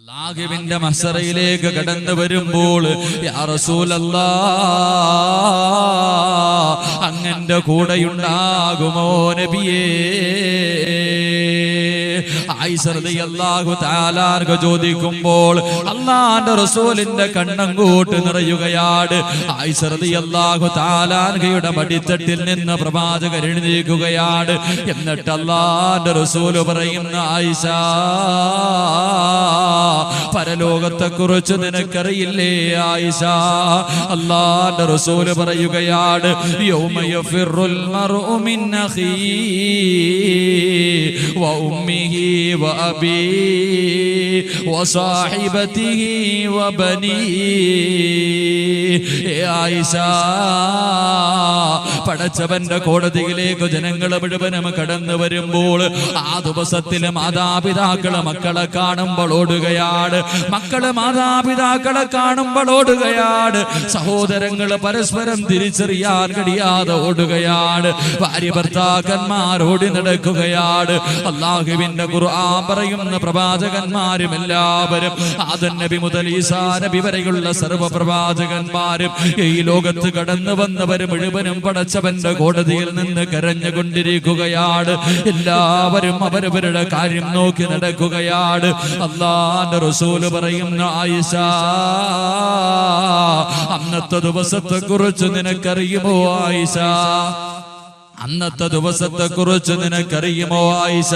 അല്ലാഹുവിന്റെ മഹ്ശറയിലേക്ക് കടന്നു വരുമ്പോൾ യാ റസൂലല്ലാഹ് അങ്ങന്റെ കൂടെയുണ്ടാകുമോ നബിയേ? ആയിഷ റളിയല്ലാഹു തആല അൻഹ ചോദിക്കുമ്പോൾ അല്ലാഹുവിന്റെ റസൂലിന്റെ കണ്ണങ്ങോട്ട് നിറയുകയാണ്. ആയിഷ റളിയല്ലാഹു തആല അൻഹയുടെ മടിത്തട്ടിൽ നിന്ന് പ്രവാചകൻ എഴുന്നേൽക്കുകയാണ്. എന്നിട്ട് അല്ലാഹുവിന്റെ റസൂൽ പറയുന്ന ആയിഷ, പരലോകത്തെ കുറിച്ച് നിനക്കറിയില്ലേ ആയിഷ? അല്ലാഹുവിന്റെ റസൂൽ പറയുകയാണ്, യൗമ യഫിറുൽ മർഉ മിൻ അഖീഹി വ ഉമ്മിഹി വ അബീഹി വ സാഹിബതിഹി വ ബനീഹി. ആയിഷ, പടച്ചവന്റെ കോടതിയിലേക്ക് ജനങ്ങൾ മുഴുവനും കടന്നു വരുമ്പോൾ ആ ദിവസത്തിൽ മാതാപിതാക്കള് മക്കളെ കാണുമ്പോൾ ഓടുകയാണ്, മക്കള് മാതാപിതാക്കളെ കാണുമ്പോൾ ഓടുകയാണ്, സഹോദരങ്ങള് പരസ്പരം തിരിച്ചറിയാൻ കഴിയാതെ ഓടുകയാണ്, ഭാര്യ ഭർത്താക്കന്മാർ ഓടി നടക്കുകയാണ്. അല്ലാഹുവിന്റെ ഖുർആൻ പറയുന്ന പ്രവാചകന്മാരും എല്ലാവരും ആദം നബി മുതൽ ഈസാ നബി വരെയുള്ള സർവ്വ പ്രവാചകന്മാരും ഈ ലോകത്ത് കടന്നു വന്നവരും മുഴുവനും പടച്ചവന്റെ കോടതിയിൽ നിന്ന് കരഞ്ഞുകൊണ്ടിരിക്കുകയാണ്. എല്ലാവരും അവരവരുടെ കാര്യം നോക്കി നടക്കുകയാണ്. അല്ലാഹുവിന്റെ റസൂൽ പറയുന്ന ആയിഷ, അന്നത്തെ ദിവസത്തെ കുറിച്ച് നിനക്കറിയുമോ ആയിഷ? അന്നത്തെ ദിവസത്തെ കുറിച്ച് നിനക്കറിയുമോ ആയിഷ?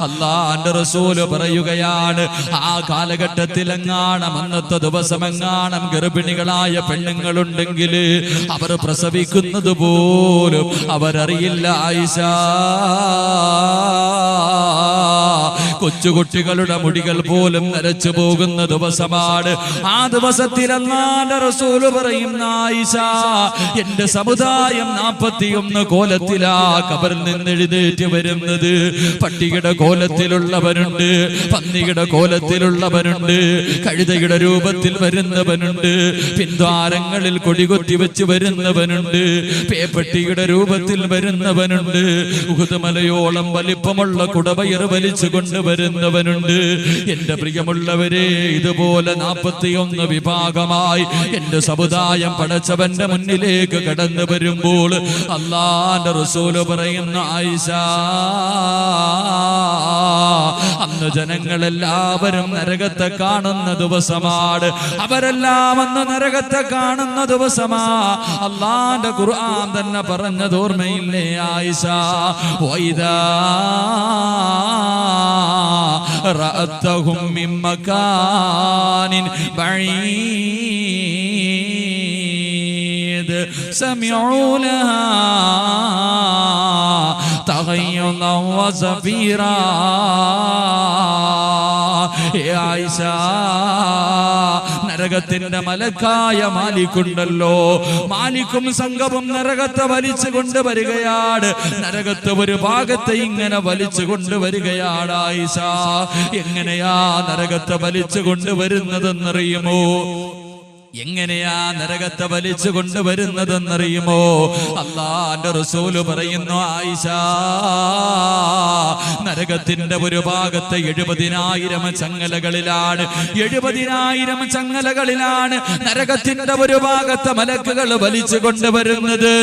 അല്ലാഹുവിന്റെ റസൂൽ പറയുകയാണ്, ആ കാലഘട്ടത്തിൽ എങ്ങാണം അന്നത്തെ ദിവസം എങ്ങാണം ഗർഭിണികളായ പെണ്ണുങ്ങളുണ്ടെങ്കിൽ അവർ പ്രസവിക്കുന്നത് പോലും അവരറിയില്ല ആയിഷ. കൊച്ചുകുട്ടികളുടെ മുടികൾ പോലും നരച്ചു പോകുന്ന ദിവസമാണ്. ആ ദിവസത്തിൽ അല്ലാഹുവിന്റെ റസൂൽ പറയുന്ന ആയിഷ, എന്റെ സമുദായം 41 കോലത്തിലാ ഖബറിൽ നിന്ന് എഴുന്നേറ്റ് വരുന്നത്. പട്ടിയുടെ കോലത്തിലുള്ളവരുണ്ട്, പന്നിയുടെ കോലത്തിലുള്ളവരുണ്ട്, കഴുതയുടെ രൂപത്തിൽ വരുന്നവനുണ്ട്, പിൻദ്വാരങ്ങളിൽ കൊടികൊത്തി വെച്ച് വരുന്നവനുണ്ട്, പേപ്പട്ടിയുടെ രൂപത്തിൽ വരുന്നവനുണ്ട്, ഉഹുദ് മലയോളം വലിപ്പമുള്ള കുടവയർ വലിച്ചു കൊണ്ടുവരുന്നവനുണ്ട്. എന്റെ പ്രിയമുള്ളവരെ, ഇതുപോലെ 41 വിഭാഗമായി എന്റെ സമുദായം പടച്ചവന്റെ മുന്നിലേക്ക് കടന്നു വരുമ്പോൾ അല്ലാഹുവിന്റെ റസൂൽ പറയുന്ന ആയിഷ, അന്ന് ജനങ്ങളെല്ലാവരും നരകത്തെ കാണുന്ന ദിവസമാണ്. അവരെല്ലാം അന്ന് നരകത്തെ കാണുന്ന ദിവസമാ. അല്ലാഹുവിന്റെ ഖുർആൻ തന്നെ പറഞ്ഞത് ഓർമ്മയില്ലേ ആയിഷ? വൈദാ റഅതഹും മിൻ മകാനിൻ ബഈദ് സമിഉ ലഹാ തഗയ്യുന വസഫീറാ. ആയിഷ, നരകത്തിന്റെ മലക്കായ മാലിക്കുണ്ടല്ലോ, മാലിക്കും സംഘവും നരകത്തെ വലിച്ചു കൊണ്ടുവരികയാണ്. നരകത്തെ ഒരു ഭാഗത്തെ ഇങ്ങനെ വലിച്ചു കൊണ്ടുവരികയാണ് ആയിഷ. എങ്ങനെയാ നരകത്തെ വലിച്ചു കൊണ്ടുവരുന്നതെന്നറിയുമോ? എങ്ങനെയാ നരകത്തെ വലിച്ചു കൊണ്ടുവരുന്നതെന്നറിയുമോ? അല്ലാഹുവിന്റെ റസൂൽ പറയുന്നു ആയിഷ, നരകത്തിന്റെ ഒരു ഭാഗത്ത് 70,000 ചങ്ങലകളിലാണ്, 70,000 ചങ്ങലകളിലാണ് നരകത്തിന്റെ ഒരു ഭാഗത്ത് മലക്കുകൾ വലിച്ചു കൊണ്ടുവരുന്നത്.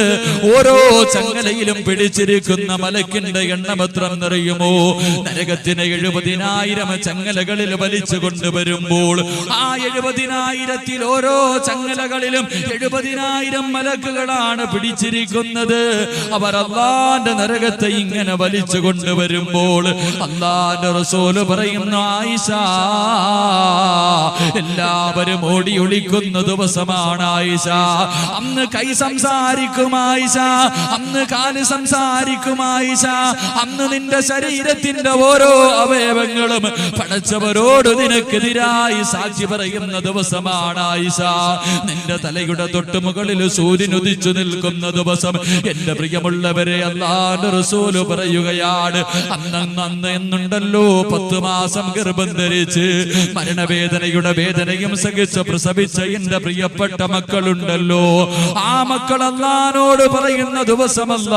ഓരോ ചങ്ങലയിലും പിടിച്ചിരിക്കുന്ന മലക്കിന്റെ എണ്ണമെത്രം എന്നറിയുമോ? നരകത്തിന് 70,000 ചങ്ങലകളിൽ വലിച്ചു കൊണ്ടുവരുമ്പോൾ ആ 70,000-ൽ ഓരോ ചങ്ങലകളിലും 70,000 മലക്കുകളാണ് പിടിച്ചിരിക്കുന്നത്. അവർ അല്ലാഹുവിന്റെ നരകത്തെ ഇങ്ങനെ വലിച്ചു കൊണ്ടുവരുമ്പോൾ അല്ലാഹുവിന്റെ റസൂൽ പറയുന്നു ആയിഷ, എല്ലാവരും ഓടി ഒളിക്കുന്ന ദിവസമാണ് ആയിഷ. അന്ന് കൈ സംസാരിക്കും ആയിഷ, അന്ന് കാല് സംസാരിക്കും ആയിഷ, അന്ന് നിന്റെ ശരീരത്തിന്റെ ഓരോ അവയവങ്ങളും പടച്ചവരോട് നിനക്കെതിരായി സാക്ഷി പറയുന്ന ദിവസമാണ് ആയിഷ. നിന്റെ തലയുടെ തൊട്ടുമുകളിൽ സൂര്യൻ ഉദിച്ചു നിൽക്കുന്ന ദിവസം എന്റെ പ്രിയമുള്ളവരെ അല്ലാഹുവിന്റെ റസൂല് പറയുകയാണ്, അന്ന് എന്നുണ്ടല്ലോ 10 മാസം ഗർഭം ധരിച്ച് മരണവേദനയുടെ വേദനയും സഹിച്ച് പ്രസവിച്ച എന്റെ പ്രിയപ്പെട്ട മക്കളുണ്ടല്ലോ, ആ മക്കൾ അല്ലാഹുവോട് പറയുന്ന ദിവസമല്ല,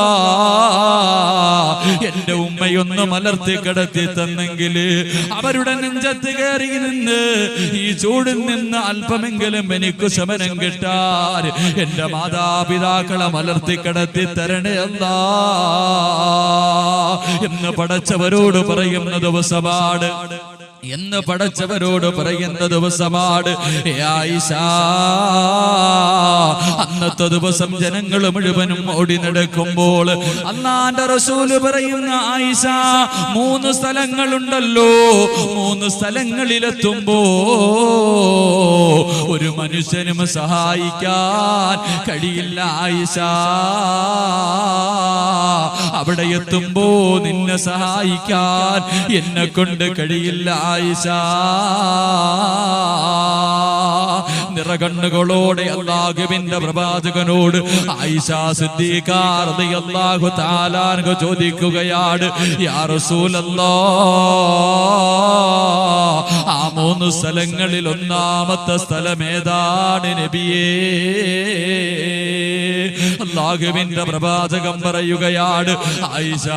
എന്റെ ഉമ്മയൊന്ന് മലർത്തി കിടത്തി തന്നെങ്കിൽ അവരുടെ നെഞ്ചത്ത് കയറി നിന്ന് ഈ ചൂടിൽ നിന്ന് അല്പമെങ്കിലും എനിക്ക് ശമനം കിട്ടാൻ എന്റെ മാതാപിതാക്കളെ മലർത്തി കിടത്തി തരണേ അല്ലാ എന്ന് പടച്ചവരോട് പറയുന്ന ദിവസമാണ്, എന്ന് പടച്ചവരോട് പറയുന്ന ദിവസമാണ്. ആയിഷ, അന്നത്തെ ദിവസം ജനങ്ങൾ മുഴുവനും ഓടി നടക്കുമ്പോൾ അല്ലാഹുവിന്റെ റസൂല് പറയുന്ന, ആയിഷ 3 സ്ഥലങ്ങളുണ്ടല്ലോ, 3 സ്ഥലങ്ങളിലെത്തുമ്പോ ഒരു മനുഷ്യനും സഹായിക്കാൻ കഴിയില്ല ആയിഷ, അവിടെ എത്തുമ്പോ നിന്നെ സഹായിക്കാൻ എന്നെ കൊണ്ട് കഴിയില്ല ആയിഷ. നിറകണ്ണുകളോടെ അല്ലാഹുവിന്റെ പ്രവാചകനോട് ആയിഷ സിദ്ദീഖ റളിയല്ലാഹു തആല അൻഹ ചോദിക്കുകയാണ്, യാ റസൂലല്ലാഹ്, ആ 3 സ്ഥലങ്ങളിൽ ഒന്നാമത്തെ സ്ഥലം ഏതാണ് നബിയേ? അല്ലാഹുവിന്റെ പ്രവാചകൻ പറയുകയാണ്, ആയിഷ,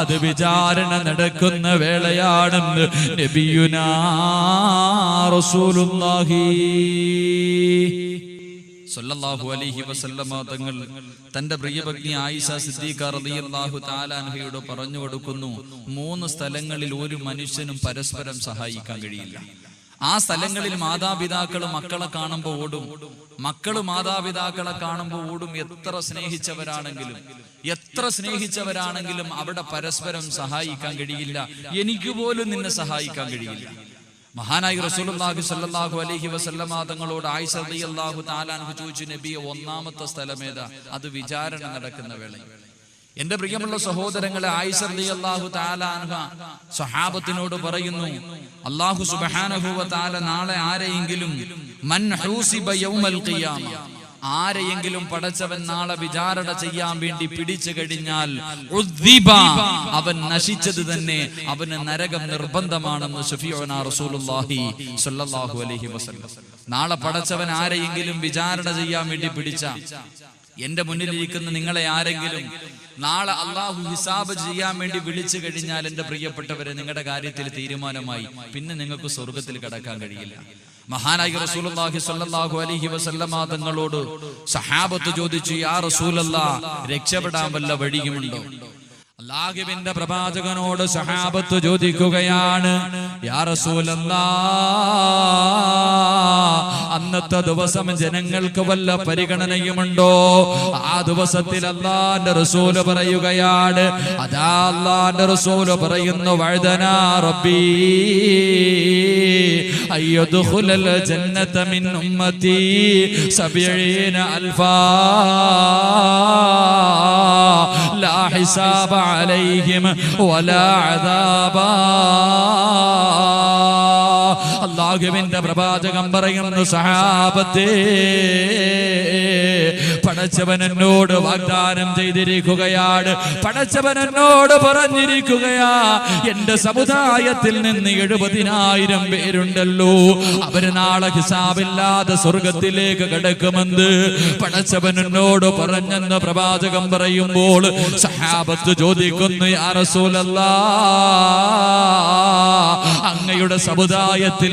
അത് വിചാരണ നടക്കുന്ന വേളയാണെന്ന് നബിയുനാ റസൂലുള്ളാഹി സ്വല്ലല്ലാഹു അലൈഹി വസല്ലമ തങ്ങൾ തന്റെ പ്രിയപത്നി ആയിഷ സിദ്ദീഖ റളിയല്ലാഹു തആല അൻഹയോട് പറഞ്ഞു കൊടുക്കുന്നു, 3 സ്ഥലങ്ങളിൽ ഒരു മനുഷ്യനും പരസ്പരം സഹായിക്കാൻ കഴിയില്ല. ആ സ്ഥലങ്ങളിൽ മാതാപിതാക്കൾ മക്കളെ കാണുമ്പോൾ ഓടും, മക്കള് മാതാപിതാക്കളെ കാണുമ്പോൾ ഓടും. എത്ര സ്നേഹിച്ചവരാണെങ്കിലും അവിടെ പരസ്പരം സഹായിക്കാൻ കഴിയില്ല. എനിക്ക് പോലും നിന്നെ സഹായിക്കാൻ കഴിയില്ല. മഹാനായി റസൂലുള്ളാഹി സ്വല്ലല്ലാഹു അലൈഹി വസല്ലമ തങ്ങളോട് ആയിഷ റളിയല്ലാഹു തആല അൻഹ ചോദിച്ചു, നബിയെ, ഒന്നാമത്തെ സ്ഥലം ഏതാ? അത് വിചാരണ നടക്കുന്ന വേള. എന്റെ പ്രിയമുള്ള സഹോദരങ്ങളെ, ആയിഷ റളിയല്ലാഹു തആല അൻഹ സ്വഹാബത്തിനോട് പറയുന്നു, അല്ലാഹു സുബ്ഹാനഹു വ തആല നാളെ ആരെയെങ്കിലും മൻ ഹൂസിബ യൗമൽ ഖിയാമ, ആരെയെങ്കിലും പടച്ചവൻ നാളെ വിചാരണ ചെയ്യാൻ വേണ്ടി പിടിച്ചു കഴിഞ്ഞാൽ അവൻ നശിച്ചത് തന്നെ, അവന് നരകം നിർബന്ധമാണെന്ന് ശഫീഉനാ റസൂലുള്ളാഹി സ്വല്ലല്ലാഹു അലൈഹി വസല്ലം. നാളെ പടച്ചവൻ ആരെയെങ്കിലും വിചാരണ ചെയ്യാൻ വേണ്ടി പിടിച്ച, എന്റെ മുന്നിലിരിക്കുന്ന നിങ്ങളെ ആരെങ്കിലും നാളെ അള്ളാഹു ഹിസാബ് ചെയ്യാൻ വേണ്ടി വിളിച്ചു കഴിഞ്ഞാൽ എന്റെ പ്രിയപ്പെട്ടവരെ, നിങ്ങളുടെ കാര്യത്തിൽ തീരുമാനമായി, പിന്നെ നിങ്ങൾക്ക് സ്വർഗത്തിൽ കടക്കാൻ കഴിയില്ല. മഹാനായ റസൂലുള്ളാഹി സ്വല്ലല്ലാഹു അലൈഹി വസല്ലമ തങ്ങളോട് സഹാബത്ത് ചോദിച്ചു, യാ റസൂലല്ലാഹ്, രക്ഷപ്പെടാൻ വല്ല വഴിയുമുണ്ടോ? അല്ലാഹുവിന്റെ പ്രവാചകനോട് സഹാബത്ത് ചോദിക്കുകയാണ്, യാ റസൂലല്ലാഹ്, അന്നത്തെ ദിവസം ജനങ്ങൾക്ക് വല്ല പരിഗണനയുമുണ്ടോ? ആ ദിവസത്തിൽ അല്ലാഹുവിന്റെ റസൂല് പറയുകയാണ്, അതാ അല്ലാഹുവിന്റെ റസൂല് പറയുന്നു, വഅദനാ റബ്ബി അയ്യദ്ഖുലൽ ജന്നത മിൻ ഉമ്മതി 70,000 ലാ ഹിസാബ അലൈഹിം വലാ അദാബാ. അല്ലാഹുവിന്റെ പ്രവാചകൻ പറയുന്നു, സഹാബത്തേ, പടച്ചവൻ എന്നോട് വാഗ്ദാനം ചെയ്തിരിക്കുകയാണ്, പടച്ചവൻ എന്നോട് പറഞ്ഞിരിക്കുകയാ, എന്റെ സമുദായത്തിൽ നിന്ന് 70,000 പേരുണ്ടല്ലോ, അവര് നാളെ ഹിസാബില്ലാതെ സ്വർഗത്തിലേക്ക് കടക്കുമെന്ന് പടച്ചവൻ എന്നോട് പറഞ്ഞെന്ന് പ്രവാചകൻ പറയുമ്പോൾ സഹാബത്ത് ചോദിക്കുന്നു, യാ റസൂലല്ലാഹ്, അങ്ങയുടെ സമുദായത്തിൽ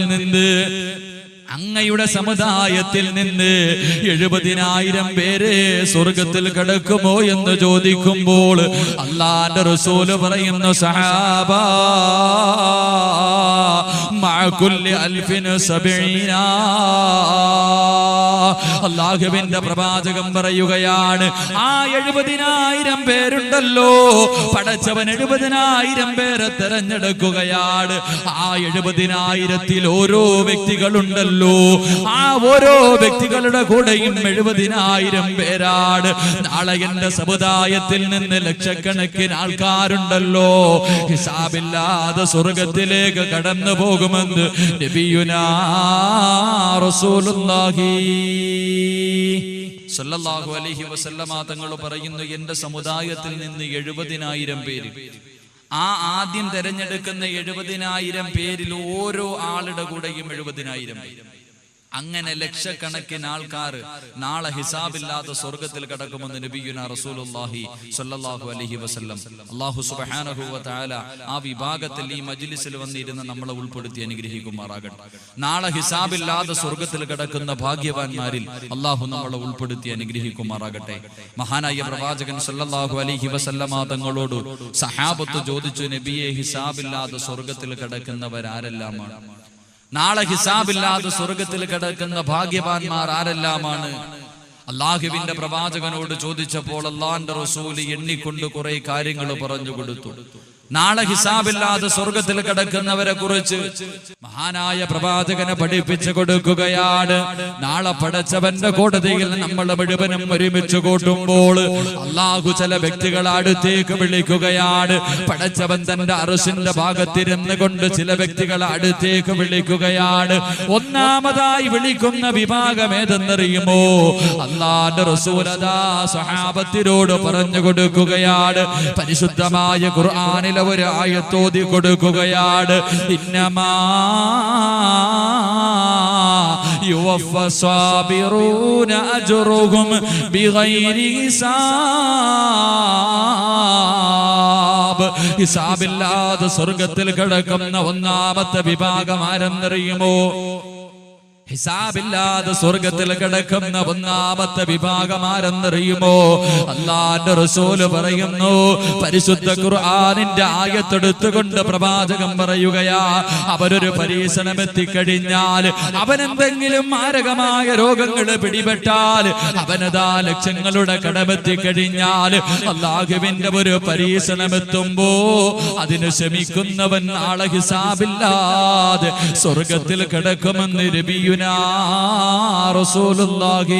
നിന്ന് 70,000 പേരെ സ്വർഗത്തിൽ കടക്കുമോ എന്ന് ചോദിക്കുമ്പോൾ അല്ലാഹുവിന്റെ റസൂല് പറയുന്നു, സഹാബാ, മഅ കുല്ലി അൽഫിൻ 70. അല്ലാഹുവിന്റെ പ്രവാചകൻ പറയുകയാണ്, ആ 70,000 പേരുണ്ടല്ലോ, പടച്ചവൻ 70,000 പേരെ തെരഞ്ഞെടുക്കുകയാണ്. ആ 70,000-ൽ ഓരോ വ്യക്തികളുണ്ടല്ലോ, ആ ഓരോ വ്യക്തികളുടെ കൂടെയും 70,000 പേരാണ്. നാളെ എന്റെ സമുദായത്തിൽ നിന്ന് ലക്ഷക്കണക്കിന് ആൾക്കാരുണ്ടല്ലോ, ഹിസാബില്ലാതെ സ്വർഗത്തിലേക്ക് കടന്നു പോകും പോകുമെന്ന് നബിയുനാ റസൂലുള്ളാഹി സല്ലല്ലാഹു അലൈഹി വസല്ലമ തങ്ങൾ പറയുന്നു, എന്റെ സമുദായത്തിൽ നിന്ന് 70,000 പേര്, ആ ആദ്യം തെരഞ്ഞെടുക്കുന്ന 70,000 പേരിൽ ഓരോ ആളുടെ കൂടെയും 70,000 പേര്. അങ്ങനെ ലക്ഷക്കണക്കിന് ആൾക്കാർ നാളെ ഹിസാബില്ലാതെ സ്വർഗത്തിൽ കടക്കുമെന്ന് നബിയുനാ റസൂലുള്ളാഹി സ്വല്ലല്ലാഹു അലൈഹി വസല്ലം. അല്ലാഹു സുബ്ഹാനഹു വ തആല ആ വിഭാഗത്തിൽ ഈ മജ്ലിസിൽ വന്നിരുന്ന് നമ്മളെ ഉൾപ്പെടുത്തി അനുഗ്രഹിക്കുമാറാകട്ടെ. നാളെ ഹിസാബില്ലാതെ സ്വർഗത്തിൽ കടക്കുന്ന ഭാഗ്യവാന്മാരിൽ അല്ലാഹു നമ്മളെ ഉൾപ്പെടുത്തി അനുഗ്രഹിക്കുമാറാകട്ടെ. മഹാനായ പ്രവാചകൻ സ്വല്ലല്ലാഹു അലൈഹി വസല്ലമ തങ്ങളോട് സഹാബത്ത് ചോദിച്ചു, നബിയെ, ഹിസാബില്ലാതെ സ്വർഗത്തിൽ കടക്കുന്നവരാരെല്ലാമാണ്? നാളെ ഹിസാബില്ലാതെ സ്വർഗത്തിൽ കിടക്കുന്ന ഭാഗ്യവാന്മാർ ആരെല്ലാമാണ്? അല്ലാഹുവിന്റെ പ്രവാചകനോട് ചോദിച്ചപ്പോൾ അല്ലാഹുവിന്റെ റസൂല് എണ്ണിക്കൊണ്ട് കുറെ കാര്യങ്ങൾ പറഞ്ഞു കൊടുത്തു. നാളെ ഹിസാബില്ലാതെ സ്വർഗത്തിൽ കിടക്കുന്നവരെ കുറിച്ച് മഹാനായ പ്രവാചകനെ പഠിപ്പിച്ചു കൊടുക്കുകയാണ്. നാളെ പടച്ചവന്റെ കോടതിയിൽ നമ്മൾ മുഴുവനും ഒരുമിച്ച് കൂട്ടുമ്പോൾ അല്ലാഹു ചില വ്യക്തികളെ അടുത്തേക്ക് വിളിക്കുകയാണ്. പടച്ചവൻ തന്റെ അർശിന്റെ ഭാഗത്തിരുന്ന് കൊണ്ട് ചില വ്യക്തികളെ അടുത്തേക്ക് വിളിക്കുകയാണ്. ഒന്നാമതായി വിളിക്കുന്ന വിഭാഗം ഏതെന്നറിയുമോ? അല്ലാഹുവിന്റെ റസൂൽ അതാ സഹാബത്തിനോട് പറഞ്ഞു കൊടുക്കുകയാണ്. പരിശുദ്ധമായ ഖുർആനിലെ ഒരു ആയത്തോതി കൊടുക്കുകയാണ്. ഇന്നമാ യുവഫസ്സാബിറൂന അജ്റുഹും ബിഗൈരി ഹിസാബ്. ഹിസാബില്ലാതെ സ്വർഗത്തിൽ കിടക്കുന്ന ഒന്നാമത്തെ വിഭാഗം ആരെന്നറിയുമോ? ഹിസാബില്ലാതെ സ്വർഗത്തിൽ കിടക്കുന്ന ഒന്നാമത്തെ വിഭാഗം ആരെന്നറിയുമോ? അല്ലാഹുവിന്റെ റസൂല് പറയുന്നു, പരിശുദ്ധ ഖുർആനിന്റെ ആയത്തെടുത്തുകൊണ്ട് പ്രവാചകൻ പറയുകയാ, അവരൊരു പരീക്ഷണം എത്തിക്കഴിഞ്ഞാൽ, അവനെന്തെങ്കിലും മാരകമായ രോഗങ്ങൾ പിടിപെട്ടാൽ, അവനതാ ലക്ഷങ്ങളുടെ കടമെത്തിക്കഴിഞ്ഞാൽ, അല്ലാഹുവിന്റെ ഒരു പരീക്ഷണം എത്തുമ്പോ അതിന് ശമിക്കുന്നവൻ നാളെ ഹിസാബില്ലാതെ സ്വർഗത്തിൽ കിടക്കുമെന്ന് നബിയുനാ റസൂലുള്ളാഹി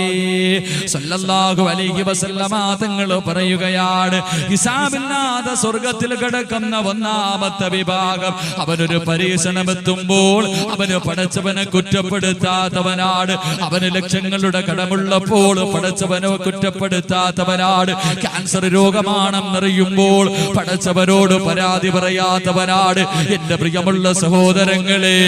സ്വല്ലല്ലാഹു അലൈഹി വസല്ലമ തങ്ങൾ പറയുകയാണ്. ഹിസാബില്ലാതെ സ്വർഗത്തിൽ കിടക്കുന്ന ഒന്നാമത്തെ വിഭാഗം, അവനൊരു പരീക്ഷണം എത്തുമ്പോൾ അവന് പടച്ചവനെ കുറ്റപ്പെടുത്താത്തവനാണ്. അവന് ലക്ഷങ്ങളുടെ കടമുള്ളപ്പോൾ പടച്ചവനെ കുറ്റപ്പെടുത്താത്തവനാണ്. ക്യാൻസർ രോഗമാണെന്നറിയുമ്പോൾ പടച്ചവനോട് പരാതി പറയാത്തവനാണ്. എന്റെ പ്രിയമുള്ള സഹോദരങ്ങളെ,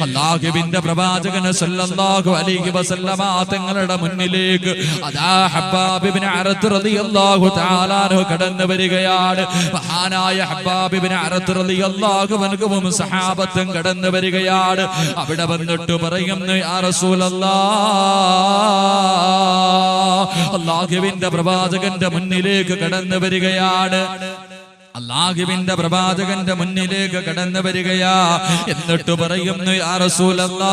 അല്ലാഹുവിന്റെ പ്രവാചകനെ സല്ലല്ലാഹു അലൈഹി വസല്ലമ തങ്ങളുടെ മുന്നിലേക്ക് അതാ ഹബ്ബാബ് ഇബ്നു അറത്ത് റളിയല്ലാഹു തആല അൻഹു കടന്നു വരികയാണ്. മഹാനായ ഹബ്ബാബ് ഇബ്നു അറത്ത് റളിയല്ലാഹു അൻഹുവും സഹാബത്തും കടന്നു വരികയാണ്. അവിടെ വന്നിട്ട് പറയുന്നു, യാ റസൂലല്ലാഹ്, അല്ലാഹുവിന്റെ പ്രവാചകന്റെ മുന്നിലേക്ക് കടന്നു വരികയാണ്. അല്ലാഹുവിന്റെ പ്രവാചകന്റെ മുന്നിലേക്ക് കടന്നു വരികയാ. എന്നിട്ട് പറയുന്നു, യാ റസൂലല്ലാഹ്,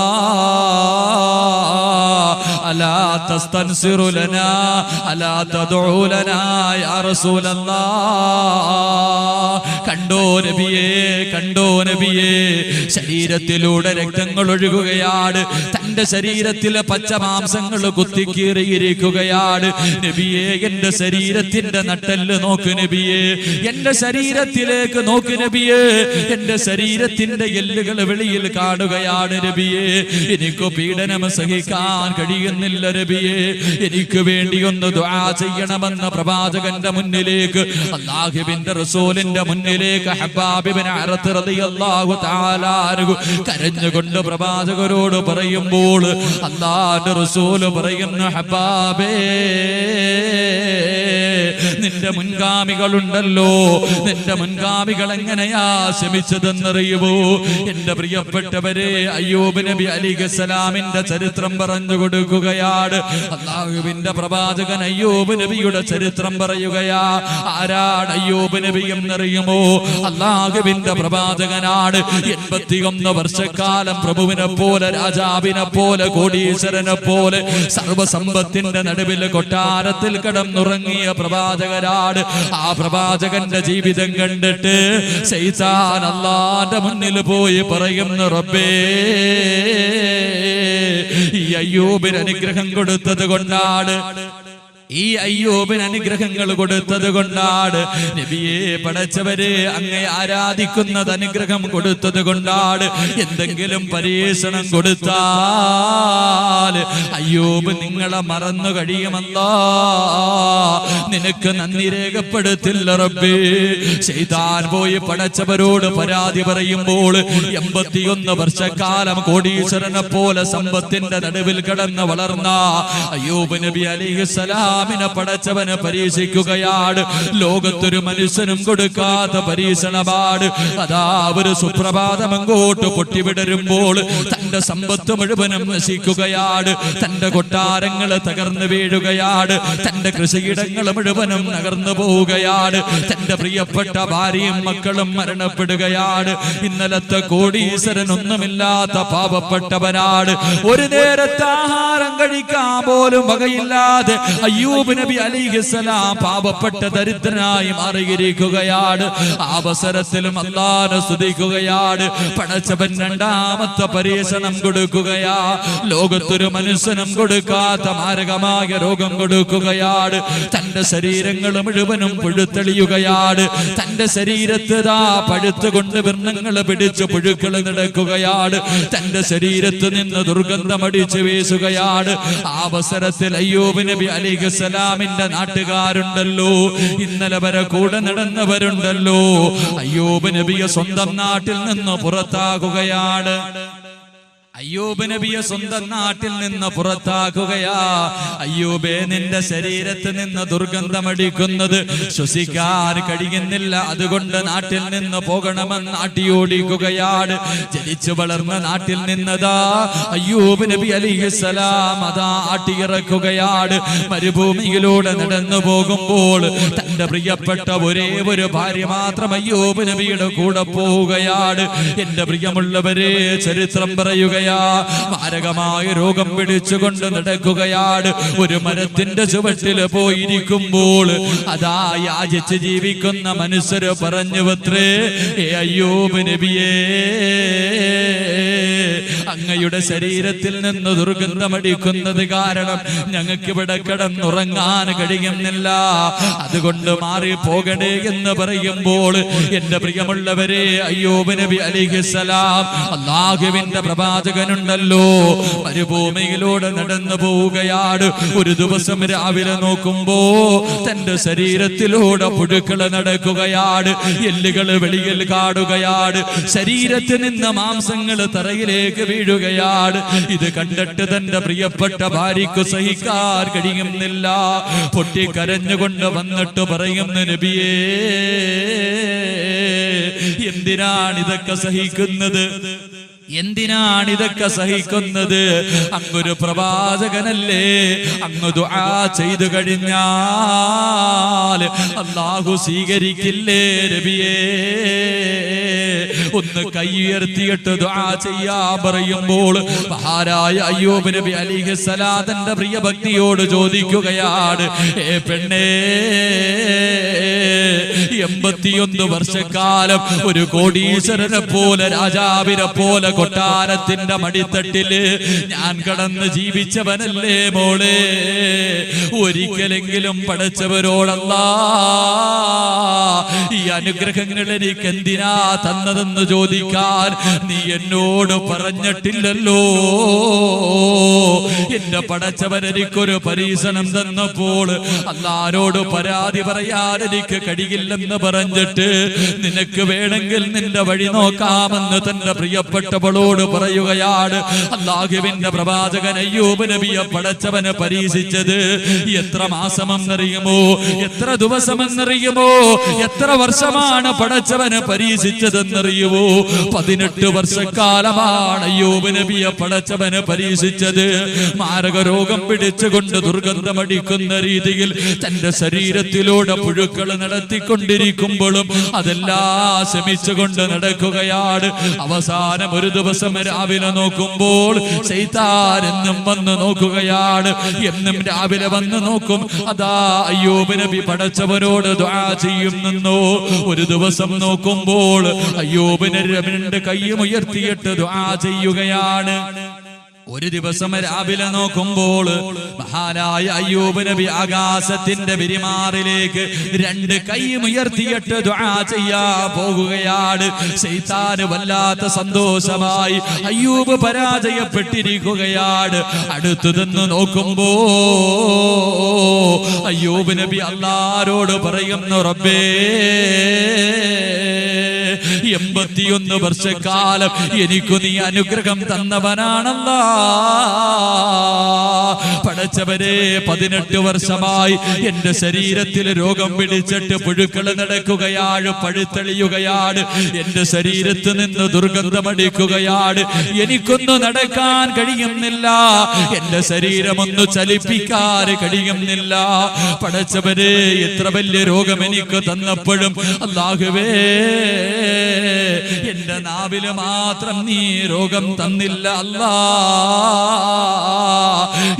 അലാ തസ്തൻസിറു ലനാ അലാ തദ്ഉ ലനാ യാ റസൂലല്ലാഹ്. കണ്ടോ നബിയേ, കണ്ടോ നബിയേ, ശരീരത്തിലൂടെ രക്തങ്ങൾ ഒഴുകുകയാണ്. തന്റെ ശരീരത്തിലെ പച്ചമാംസങ്ങൾ കുത്തിക്കീറിയിരിക്കുകയാണ്. നബിയേ, എന്റെ ശരീരത്തിന്റെ നട്ടെല്ല് നോക്ക് നബിയേ, എന്റെ ശരീരത്തിലേക്ക് നോക്ക് നബിയേ, എന്റെ ശരീരത്തിന്റെ എല്ലുകൾ വെളിയിൽ കാണുകയാണ് നബിയേ. എനിക്ക് പീഡനം സഹിക്കാൻ കഴിയുന്നില്ല നബിയേ, എനിക്ക് വേണ്ടി ഒന്ന് ദുആ ചെയ്യണമെന്ന പ്രവാചകന്റെ മുന്നിലേക്ക്, അല്ലാഹുവിന്റെ റസൂലിന്റെ മുന്നിലേക്ക് ഹബ്ബാബ് ഇബ്നു അറത്ത് റളിയല്ലാഹു തആല അൻഹു കരഞ്ഞുകൊണ്ട് പ്രവാചകരോട് പറയുമ്പോൾ അല്ലാഹുവിന്റെ റസൂൽ പറയുന്നു, ഹബ്ബാബേ, നിന്റെ മുൻഗാമികളുണ്ടല്ലോ, നിന്റെ മുൻഗാമികൾ എങ്ങനെയാ ശമിച്ചതെന്നറിയുമോ? എന്റെ പ്രിയപ്പെട്ടവരെ, അയ്യൂബ് നബി അലൈഹിസ്സലാമിന്റെ ചരിത്രം പറഞ്ഞു കൊടുക്കുകയാണ്. അല്ലാഹുവിന്റെ പ്രവാചകൻ അയ്യൂബ് നബിയുടെ ചരിത്രം പറയുകയാ. ആരാണ് അയ്യൂബ് നബി എന്നറിയുമോ? അല്ലാഹുവിന്റെ പ്രവാചകനാണ്. 81 വർഷക്കാലം പ്രഭുവിനെ പോലെ, രാജാവിനെ പോലെ, കോടീശ്വരനെ പോലെ സർവസമ്പത്തിന്റെ നടുവിൽ കൊട്ടാരത്തിൽ കിടന്നുറങ്ങിയ പ്രവാചകനാണ്. ആ പ്രവാചകന്റെ ജീവിതം കണ്ടിട്ട് ശൈത്താൻ അല്ലാഹുവിന്റെ മുന്നിൽ പോയി പറയുന്നു, റബ്ബേ, ഈ അയ്യൂബിന് അനുഗ്രഹം കൊടുത്തത് കൊണ്ടാണ്, ഈ അയ്യൂബിന് അനുഗ്രഹങ്ങൾ കൊടുത്തത് കൊണ്ടാണ്. നബിയെ പടച്ചവരെ അങ്ങേ ആരാധിക്കുന്നത് അനുഗ്രഹം കൊടുത്തത് കൊണ്ടാണ്. എന്തെങ്കിലും പരീക്ഷണം കൊടുത്താൽ അയ്യൂബ് നിങ്ങളെ മറന്നു കഴിയുമല്ലോ, നിനക്ക് നന്ദി രേഖപ്പെടുത്തില്ല റബ്ബേ. ശൈത്താൻ പോയി പടച്ചവരോട് പരാതി പറയുമ്പോൾ 81 വർഷക്കാലം കോടീശ്വരനെ പോലെ സമ്പത്തിന്റെ നടുവിൽ കിടന്ന് വളർന്ന അയ്യൂബ് നബി അലൈഹിസ്സലാമിനെ പടച്ചവനെ പരീക്ഷിക്കുകയാണ്. ലോകത്തൊരു മനുഷ്യനും കൊടുക്കാത്ത പരീക്ഷണമാണ്. അതാ ഒരു സുപ്രഭാതം അങ്ങോട്ട് പൊട്ടിവിടരുമ്പോൾ തന്റെ സമ്പത്ത് മുഴുവനും നശിക്കുകയാണ്. തന്റെ കൊട്ടാരങ്ങൾ തകർന്നു വീഴുകയാണ്. തന്റെ കൃഷിയിടങ്ങൾ മുഴുവനും തകർന്നു പോവുകയാണ്. തന്റെ പ്രിയപ്പെട്ട ഭാര്യയും മക്കളും മരണപ്പെടുകയാണ്. ഇന്നലത്തെ കോടീശ്വരൻ ഒന്നുമില്ലാത്ത പാവപ്പെട്ടവനാണ്. ഒരു നേരത്തെ ആഹാരം കഴിക്കാൻ പോലും വകയില്ലാതെ അയ്യൂബ് നബി അലൈഹിസ്സലാം പാവപ്പെട്ട ദരിദ്രനായി മാറിയിരിക്കുകയാണ്. അവസരത്തിലും അല്ലാഹുവിനെ സ്തുതിക്കുകയാണ്. പടച്ചവൻ രണ്ടാമത്തെ പരീക്ഷണം കൊടുക്കുകയാ. ലോകത്തൊരു മനുഷ്യനും കൊടുക്കാത്ത മാരകമായ രോഗം കൊടുക്കുകയാണ്. തന്റെ ശരീരങ്ങൾ മുഴുവനും പുഴുത്തെളിയുകയാണ്. തന്റെ ശരീരത്ത് പഴുത്തുകൊണ്ട് വർണ്ണങ്ങൾ പിടിച്ച് പുഴുക്കൾ നടക്കുകയാണ്. തന്റെ ശരീരത്ത് നിന്ന് ദുർഗന്ധമടിച്ച് വീശുകയാണ്. ആ അവസരത്തിൽ അയ്യൂബ് നബി അലൈഹിസ്സലാമിന്റെ നാട്ടുകാരുണ്ടല്ലോ, ഇന്നലെ വരെ കൂടെ നടന്നവരുണ്ടല്ലോ, അയ്യൂബ് നബിയെ സ്വന്തം നാട്ടിൽ നിന്ന് പുറത്താക്കുകയാണ്. അയ്യൂബ് നബിയെ സ്വന്തം നാട്ടിൽ നിന്ന് പുറത്താക്കുകയാ. അയ്യൂബേ, നിന്റെ ശരീരത്തിൽ നിന്ന് ദുർഗന്ധമടിക്കുന്നത് ശ്വസിക്കാൻ കഴിയുന്നില്ല, അതുകൊണ്ട് നാട്ടിൽ നിന്ന് പോകണമെന്ന് ആട്ടിയോടിക്കുകയാണ്. ജനിച്ചു വളർന്ന നാട്ടിൽ നിന്നതാ അയ്യൂബ് നബി അലൈഹിസ്സലാം അതാ ആട്ടിയിറക്കുകയാണ്. മരുഭൂമിയിലൂടെ നടന്നു പോകുമ്പോൾ തന്റെ പ്രിയപ്പെട്ട ഒരേ ഒരു ഭാര്യ മാത്രം അയ്യൂബ് നബിയുടെ കൂടെ പോവുകയാണ്. എന്റെ പ്രിയമുള്ളവരെ, ചരിത്രം പറയുകയാണ്, മാരകമായ രോഗം പിടിച്ചുകൊണ്ട് നടക്കുകയാണ്. ഒരു മരത്തിന്റെ ചുവട്ടിൽ പോയിരിക്കുമ്പോൾ അതാ യാചിച്ച് ജീവിക്കുന്ന മനുഷ്യര് പറഞ്ഞുവത്രേ, അയ്യൂബ് നബിയേ, അങ്ങയുടെ ശരീരത്തിൽ നിന്ന് ദുർഗന്ധമടിക്കുന്നത് കാരണം ഞങ്ങൾക്ക് ഇവിടെ കിടന്നുറങ്ങാൻ കഴിയുന്നില്ല, അതുകൊണ്ട് മാറി പോകണേ എന്ന് പറയുമ്പോൾ എന്റെ പ്രിയമുള്ളവരെ, അയ്യൂബ് നബി അലൈഹിസ്സലാം അല്ലാഹുവിന്റെ പ്രവാചകനുണ്ടല്ലോ, മരുഭൂമിയിലൂടെ നടന്നു പോവുകയാണ്. ഒരു ദിവസം രാവിലെ നോക്കുമ്പോ തന്റെ ശരീരത്തിലൂടെ പുഴുക്കൾ നടക്കുകയാണ്. എല്ലുകൾ വെളിയിൽ കാണുകയാണ്. ശരീരത്തിൽ നിന്ന് മാംസങ്ങൾ തറയിലേക്ക് വീഴുകയാണ്. ഇത് കണ്ടിട്ട് തന്റെ പ്രിയപ്പെട്ട ഭാര്യയ്ക്ക് സഹിക്കാൻ കഴിയുന്നില്ല. പൊട്ടിക്കരഞ്ഞുകൊണ്ട് വന്നിട്ട് പറയുന്നു, നബിയേ, എന്തിനാണിതൊക്കെ സഹിക്കുന്നത്? എന്തിനാണിതൊക്കെ സഹിക്കുന്നത്? അങ്ങൊരു പ്രവാചകനല്ലേ, അങ്ങ് ദുആ ചെയ്തു കഴിഞ്ഞാൽ അല്ലാഹു സ്വീകരിക്കില്ലേ നബിയേ? ഒന്ന് കൈ ഉയർത്തിയിട്ട് ദുആ ചെയ്യാൻ പറയുമ്പോൾ മഹാനായ അയ്യൂബ് നബി അലൈഹിസ്സലാം തന്റെ പ്രിയ ഭക്തിയോട് ചോദിക്കുകയാണ്, പെണ്ണേ, 81 വർഷക്കാലം ഒരു കോടീശ്വരനെ പോലെ, രാജാവിനെ പോലെ കൊട്ടാരത്തിന്റെ മടിത്തട്ടില് ഞാൻ കടന്ന് ജീവിച്ചവനല്ലേ മോളെ? ഒരിക്കലെങ്കിലും പടച്ചവരോടല്ലാ ഈ അനുഗ്രഹങ്ങൾ എനിക്ക് എന്തിനാ തന്നതെന്ന് ചോദിക്കാൻ നീ എന്നോട് പറഞ്ഞിട്ടില്ലല്ലോ. എന്റെ പടച്ചവൻ എനിക്കൊരു പരീക്ഷണം തന്നപ്പോൾ അല്ലാഹുവോട് പരാതി പറയാൻ എനിക്ക് കഴിയില്ലെന്ന് പറഞ്ഞിട്ട് നിനക്ക് വേണമെങ്കിൽ നിന്റെ വഴി നോക്കാമെന്ന് തന്റെ പ്രിയപ്പെട്ടവളോട് പറയുകയാണ്. അല്ലാഹുവിന്റെ പ്രവാചകൻ അയ്യൂബ് നബിയെ പടച്ചവനെ പരീക്ഷിച്ചത് എത്ര മാസമെന്നറിയുമോ? എത്ര ദിവസമെന്നറിയുമോ? എത്ര വർഷമാണ് പടച്ചവനെ പരീക്ഷിച്ചതെന്നറിയുമോ? 18 വർഷക്കാലമാണ് അയ്യൂബ് നബിയെ പടച്ചവനെ പരീക്ഷിച്ചത്. മാരക രോഗം പിടിച്ചുകൊണ്ട് ദുർഗന്ധമടിക്കുന്ന രീതിയിൽ തന്റെ ശരീരത്തിലൂടെ പുഴുക്കൾ നടത്തിക്കൊണ്ടിരിക്കുമ്പോഴും അതെല്ലാം ശമിച്ചുകൊണ്ട് നടക്കുകയാണ്. അവസാനം ഒരു ദിവസം രാവിലെ നോക്കുമ്പോൾ ശൈത്താൻ എന്നും വന്ന് നോക്കുകയാണ്. എന്നും രാവിലെ വന്ന് നോക്കും, അതാ അയ്യൂബ് നബി പടച്ചവനോട് ദുആ ചെയ്യുന്നു. ഒരു ദിവസം നോക്കുമ്പോൾ അയ്യൂബ് നബി 2 കൈയും ഉയർത്തിയിട്ട് ദുആ ചെയ്യുകയാണ്. ഒരു ദിവസം രാവിലെ നോക്കുമ്പോൾ മഹാനായ അയ്യൂബ് നബി ആകാശത്തിന്റെ വിരിമാറിലേക്ക് 2 കൈയും ഉയർത്തിയിട്ട് ദുആ ചെയ്യാൻ പോകുകയാണ്. ശൈത്താന് വല്ലാത്ത സന്തോഷമായി. അയ്യൂബ് പരാജയപ്പെട്ടിരിക്കുകയാണ്. അടുത്തു നിന്ന് നോക്കുമ്പോ അയ്യൂബ് നബി അല്ലാഹുവോട് പറയുന്നു, റബ്ബേ 81 വർഷക്കാലം എനിക്കു നീ അനുഗ്രഹം തന്നവനാണല്ലാ. പടച്ചവരെ 18 വർഷമായി എന്റെ ശരീരത്തിൽ രോഗം പിടിച്ചിട്ട് പുഴുക്കൾ നടക്കുകയാണ്, പഴുത്തെളിയുകയാണ്. എന്റെ ശരീരത്തിൽ നിന്ന് ദുർഗന്ധമടിക്കുകയാണ്. എനിക്കൊന്നു നടക്കാൻ കഴിയുന്നില്ല. എന്റെ ശരീരമൊന്നു ചലിപ്പിക്കാൻ കഴിയുന്നില്ല. പടച്ചവരെ എത്ര വലിയ രോഗം എനിക്ക് തന്നപ്പോഴും അല്ലാഹുവേ എന്റെ നാവില് മാത്രം നീ രോഗം തന്നില്ല അല്ലാ.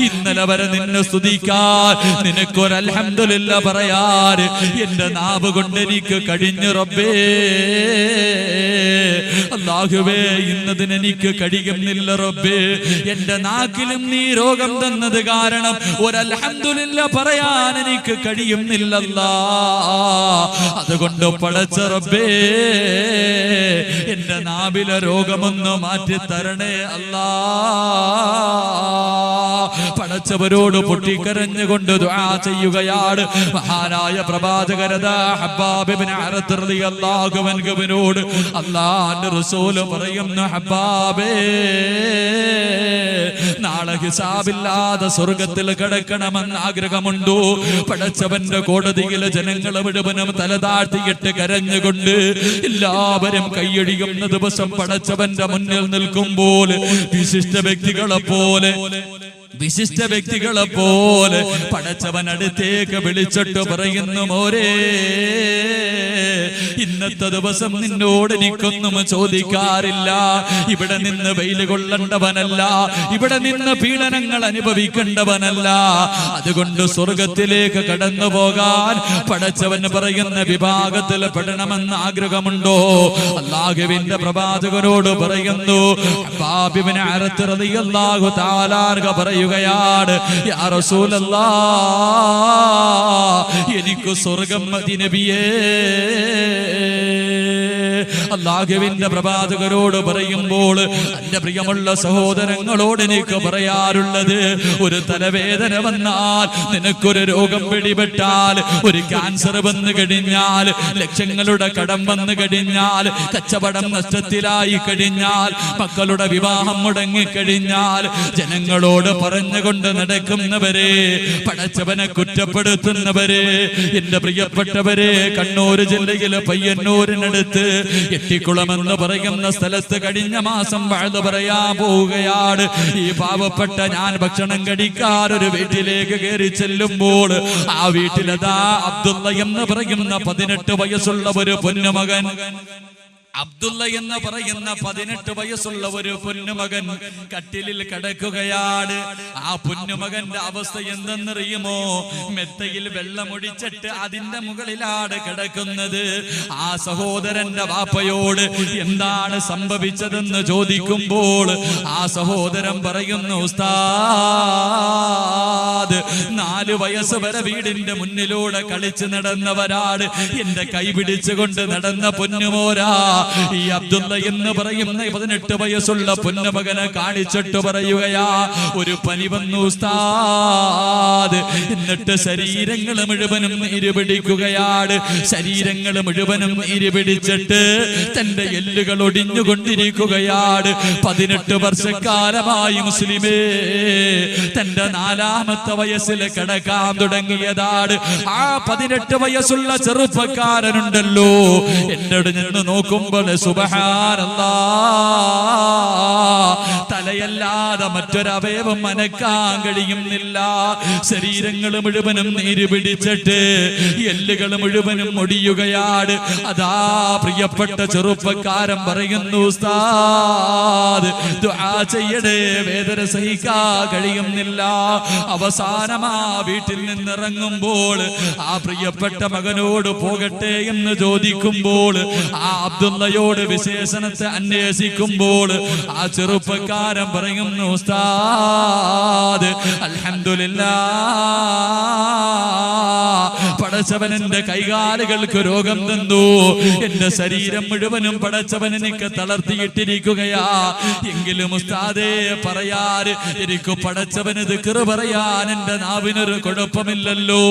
ഇന്നലെ വരെ നിന്നെ സ്തുതിക്കാൻ, നിനക്കൊരു അൽഹംദുലില്ലാ പറയാൻ എന്റെ നാവ് കൊണ്ട് എനിക്ക് കഴിഞ്ഞു റബ്ബേ. അല്ലാഹുവേ ഇന്നതിന് എനിക്ക് കഴിയുന്നില്ല റബ്ബേ. എന്റെ നാക്കിലും നീ രോഗം തന്നത് കാരണം ഒരു അൽഹംദുലില്ലാ പറയാൻ എനിക്ക് കഴിയുന്നില്ലല്ലാ. അതുകൊണ്ട് പടച്ച റബ്ബേ എന്റെ നാവിലെ രോഗമൊന്ന് മാറ്റി തരണേ അല്ലാ. പടച്ചവരോട് പൊട്ടിക്കരഞ്ഞുകൊണ്ട് ദുആ ചെയ്യുകയാണ്. മഹാനായ പ്രവാചകരദാ ഹബ്ബാബ് ഇബ്നു അറത്ത് റളിയല്ലാഹു അൻഹുവിനോട് അല്ലാഹുവിന്റെ റസൂൽ പറയുന്നു, ഹബ്ബാബേ നാളെ ഹിസാബില്ലാതെ സ്വർഗത്തിൽ കിടക്കണമെന്ന് ആഗ്രഹമുണ്ടോ? പടച്ചവന്റെ കോടതിയിലെ ജനങ്ങൾ മുഴുവനും തലതാഴ്ത്തിയിട്ട് കരഞ്ഞുകൊണ്ട് എല്ലാവരും കൈയടിയുന്ന ദിവസം പടച്ചവന്റെ മുന്നിൽ നിൽക്കുമ്പോൾ വിശിഷ്ട വ്യക്തികളെ പോലെ പടച്ചവൻ അടുത്തേക്ക് വിളിച്ചിട്ട് പറയുന്നു, മോരേ ഇന്നത്തെ ദിവസം നിന്നോട് എനിക്കൊന്നും ചോദിക്കാറില്ല. ഇവിടെ നിന്ന് വെയിൽ കൊള്ളേണ്ടവനല്ല, ഇവിടെ നിന്ന് പീഡനങ്ങൾ അനുഭവിക്കേണ്ടവനല്ല. അതുകൊണ്ട് സ്വർഗത്തിലേക്ക് കടന്നു പോകാൻ പടച്ചവൻ പറയുന്ന വിഭാഗത്തിൽ പെടണമെന്ന് ആഗ്രഹമുണ്ടോ? അല്ലാഹുവിന്റെ പ്രവാചകനോട് പറയുന്നു. ഹബ്ബാബ് ഇബ്നു അറത്ത് റളിയല്ലാഹു തആല അൻഹു പറയുകയാണ്, യാ റസൂലല്ലാഹ് എനിക്ക് സ്വർഗം മതി നബിയേ. അല്ലാഹുവിന്റെ പ്രവാചകരോട് പറയുമ്പോൾ എന്റെ പ്രിയമുള്ള സഹോദരങ്ങളോട് എനിക്ക് പറയാറുള്ളത്, ഒരു തലവേദന വന്നാൽ, നിനക്കൊരു രോഗം പിടിപെട്ടാൽ, ഒരു ക്യാൻസർ വന്നു കഴിഞ്ഞാൽ, ലക്ഷങ്ങളുടെ കടം വന്നു കഴിഞ്ഞാൽ, കച്ചവടം നഷ്ടത്തിലായി കഴിഞ്ഞാൽ, മക്കളുടെ വിവാഹം മുടങ്ങിക്കഴിഞ്ഞാൽ, ജനങ്ങളോട് പറഞ്ഞുകൊണ്ട് നടക്കുന്നവരെ, പടച്ചവനെ കുറ്റപ്പെടുത്തുന്നവരെ, എന്റെ പ്രിയപ്പെട്ടവരെ, കണ്ണൂർ ജില്ലയിലെ പയ്യന്നൂരിനടുത്ത് എട്ടിക്കുളമെന്ന് പറയുന്ന സ്ഥലത്ത് കഴിഞ്ഞ മാസം വഅദ് പറയാൻ പോവുകയാണ്. ഈ പാവപ്പെട്ട ഞാൻ ഭക്ഷണം കഴിക്കാൻ ഒരു വീട്ടിലേക്ക് കയറി ചെല്ലുമ്പോൾ ആ വീട്ടിലതാ അബ്ദുള്ള എന്ന് പറയുന്ന 18 വയസ്സുള്ള ഒരു പൊന്നുമകൻ, അബ്ദുള്ള എന്ന് പറയുന്ന 18 വയസ്സുള്ള ഒരു പൊന്നുമകൻ കട്ടിലിൽ കിടക്കുകയാണ്. ആ പൊന്നുമകന്റെ അവസ്ഥ എന്തെന്നറിയുമോ? മെത്തയിൽ വെള്ളമൊഴിച്ചിട്ട് അതിന്റെ മുകളിലാണ് കിടക്കുന്നത്. ആ സഹോദരന്റെ വാപ്പയോട് എന്താണ് സംഭവിച്ചതെന്ന് ചോദിക്കുമ്പോൾ ആ സഹോദരൻ പറയുന്നു, ഉസ്താദ് 4 വയസ്സ് വരെ വീടിന്റെ മുന്നിലൂടെ കളിച്ച് നടന്നവരാണ്. എന്റെ കൈ പിടിച്ചുകൊണ്ട് നടന്ന പൊന്നുമോരാ. ഈ അബ്ദുള്ള എന്ന് പറയുന്ന 18 വയസ്സുള്ള പൊന്നുമകനെ കാണിച്ചിട്ട് പറയുകയാ, ഒരു പനി വന്നു ഉസ്താദ്. എന്നിട്ട് ശരീരങ്ങൾ മുഴുവനും നീരുപിടിക്കുകയാണ്. ശരീരങ്ങൾ മുഴുവനും നീരുപിടിച്ചിട്ട് തന്റെ എല്ലുകൾ ഒടിഞ്ഞുകൊണ്ടിരിക്കുകയാണ്. 18 വർഷക്കാലമായി മുസ്ലിമേ തന്റെ 4ാമത്തെ വയസ്സിൽ കിടക്കാൻ തുടങ്ങിയതാണ്. ആ 18 വയസ്സുള്ള ചെറുപ്പക്കാരനുണ്ടല്ലോ, എന്നോട് നിന്ന് നോക്കുമ്പോൾ സുബ്ഹാനല്ലാഹ്, തലയല്ലാതെ മറ്റൊരവയവം അനക്കാൻ കഴിയുന്നില്ല. ശരീരങ്ങൾ മുഴുവനും നീര് പിടിച്ചിട്ട് എല്ലുകൾ മുഴുവനും ഒടിയുകയാണ്. അതാ പ്രിയപ്പെട്ട ചെറുപ്പക്കാരൻ പറയുന്നു, ഉസ്താദ് ദുആ ചെയ്യണേ, വേദന സഹിക്കാൻ കഴിയുന്നില്ല. അവസാനമാ വീട്ടിൽ നിന്നിറങ്ങുമ്പോൾ ആ പ്രിയപ്പെട്ട മകനോട് പോകട്ടെ എന്ന് ചോദിക്കുമ്പോൾ, ആ അബ്ദുള്ളയോട് വിശേഷണത്തെ അന്വേഷിക്കുമ്പോൾ ആ ചെറുപ്പക്കാരൻ ഇപ്രകാരം പറയുന്നു, ഉസ്താദ് അൽഹംദുലില്ലാഹ്, പടച്ചവൻ എന്റെ കൈകാലുകൾക്ക് രോഗം തന്നു, എന്റെ ശരീരം മുഴുവനും പടച്ചവൻ എനിക്ക് തളർത്തിയിട്ടിരിക്കുകയാ. എങ്കിലും ഉസ്താദേ പറയാൻ എനിക്ക് പടച്ചവന് ദിക്ർ പറയാൻ എന്റെ നാവിനൊരു കുഴപ്പമില്ലല്ലോ.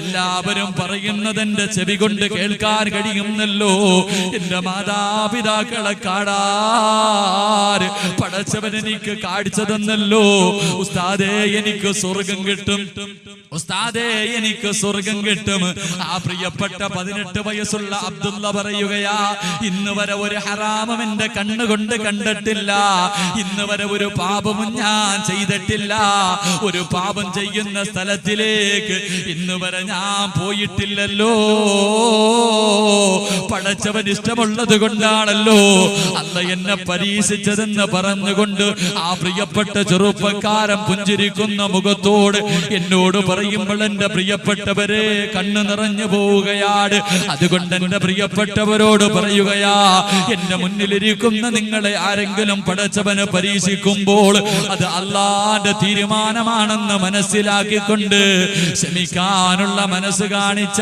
എല്ലാവരും പറയുന്നത് എന്റെ ചെവി കൊണ്ട് കേൾക്കാൻ കഴിയുന്നല്ലോ. എന്റെ മാതാപിതാക്കളെ കാണാൻ പടച്ചവൻ എനിക്ക് കാഴ്ച തന്നല്ലോ. ഉസ്താദേ എനിക്ക് സ്വർഗം കിട്ടും, ഉസ്താദേ എനിക്ക് സ്വർഗം കിട്ടും. ആ പ്രിയപ്പെട്ട 18 വയസ്സുള്ള അബ്ദുള്ള പറയുകയാ, ഇന്ന് വരെ ഒരു ഹറാമും എന്റെ കണ്ണുകൊണ്ട് കണ്ടിട്ടില്ല, ഇന്ന് വരെ ഒരു പാപവും ഞാൻ ചെയ്തിട്ടില്ല, ഒരു പാപം ചെയ്യുന്ന സ്ഥലത്തിലേക്ക് ഇന്ന് വരെ ഞാൻ പോയിട്ടില്ലല്ലോ. പടച്ചവൻ ഇഷ്ടമുള്ളത് കൊണ്ടാണല്ലോ അല്ല എന്നെ പരീക്ഷിച്ചതെന്ന് പറഞ്ഞുകൊണ്ട് ആ പ്രിയപ്പെട്ട ചെറുപ്പക്കാരൻ പുഞ്ചിരിക്കുന്ന മുഖത്തോട് എന്നോട് പറയുമ്പോൾ എന്റെ പ്രിയപ്പെട്ടവരെ കണ്ണു നിറഞ്ഞു പോവുകയാണ്. അതുകൊണ്ട് എന്റെ പ്രിയപ്പെട്ടവരോട് പറയുകയാ, എന്റെ മുന്നിലിരിക്കുന്ന നിങ്ങളെ ആരെങ്കിലും പടച്ചവന് പരീക്ഷിക്കുമ്പോൾ അത് അള്ളാന്റെ തീരുമാനമാണെന്ന് മനസ്സിലാക്കിക്കൊണ്ട് ക്ഷമിക്കാനുള്ള മനസ്സ് കാണിച്ച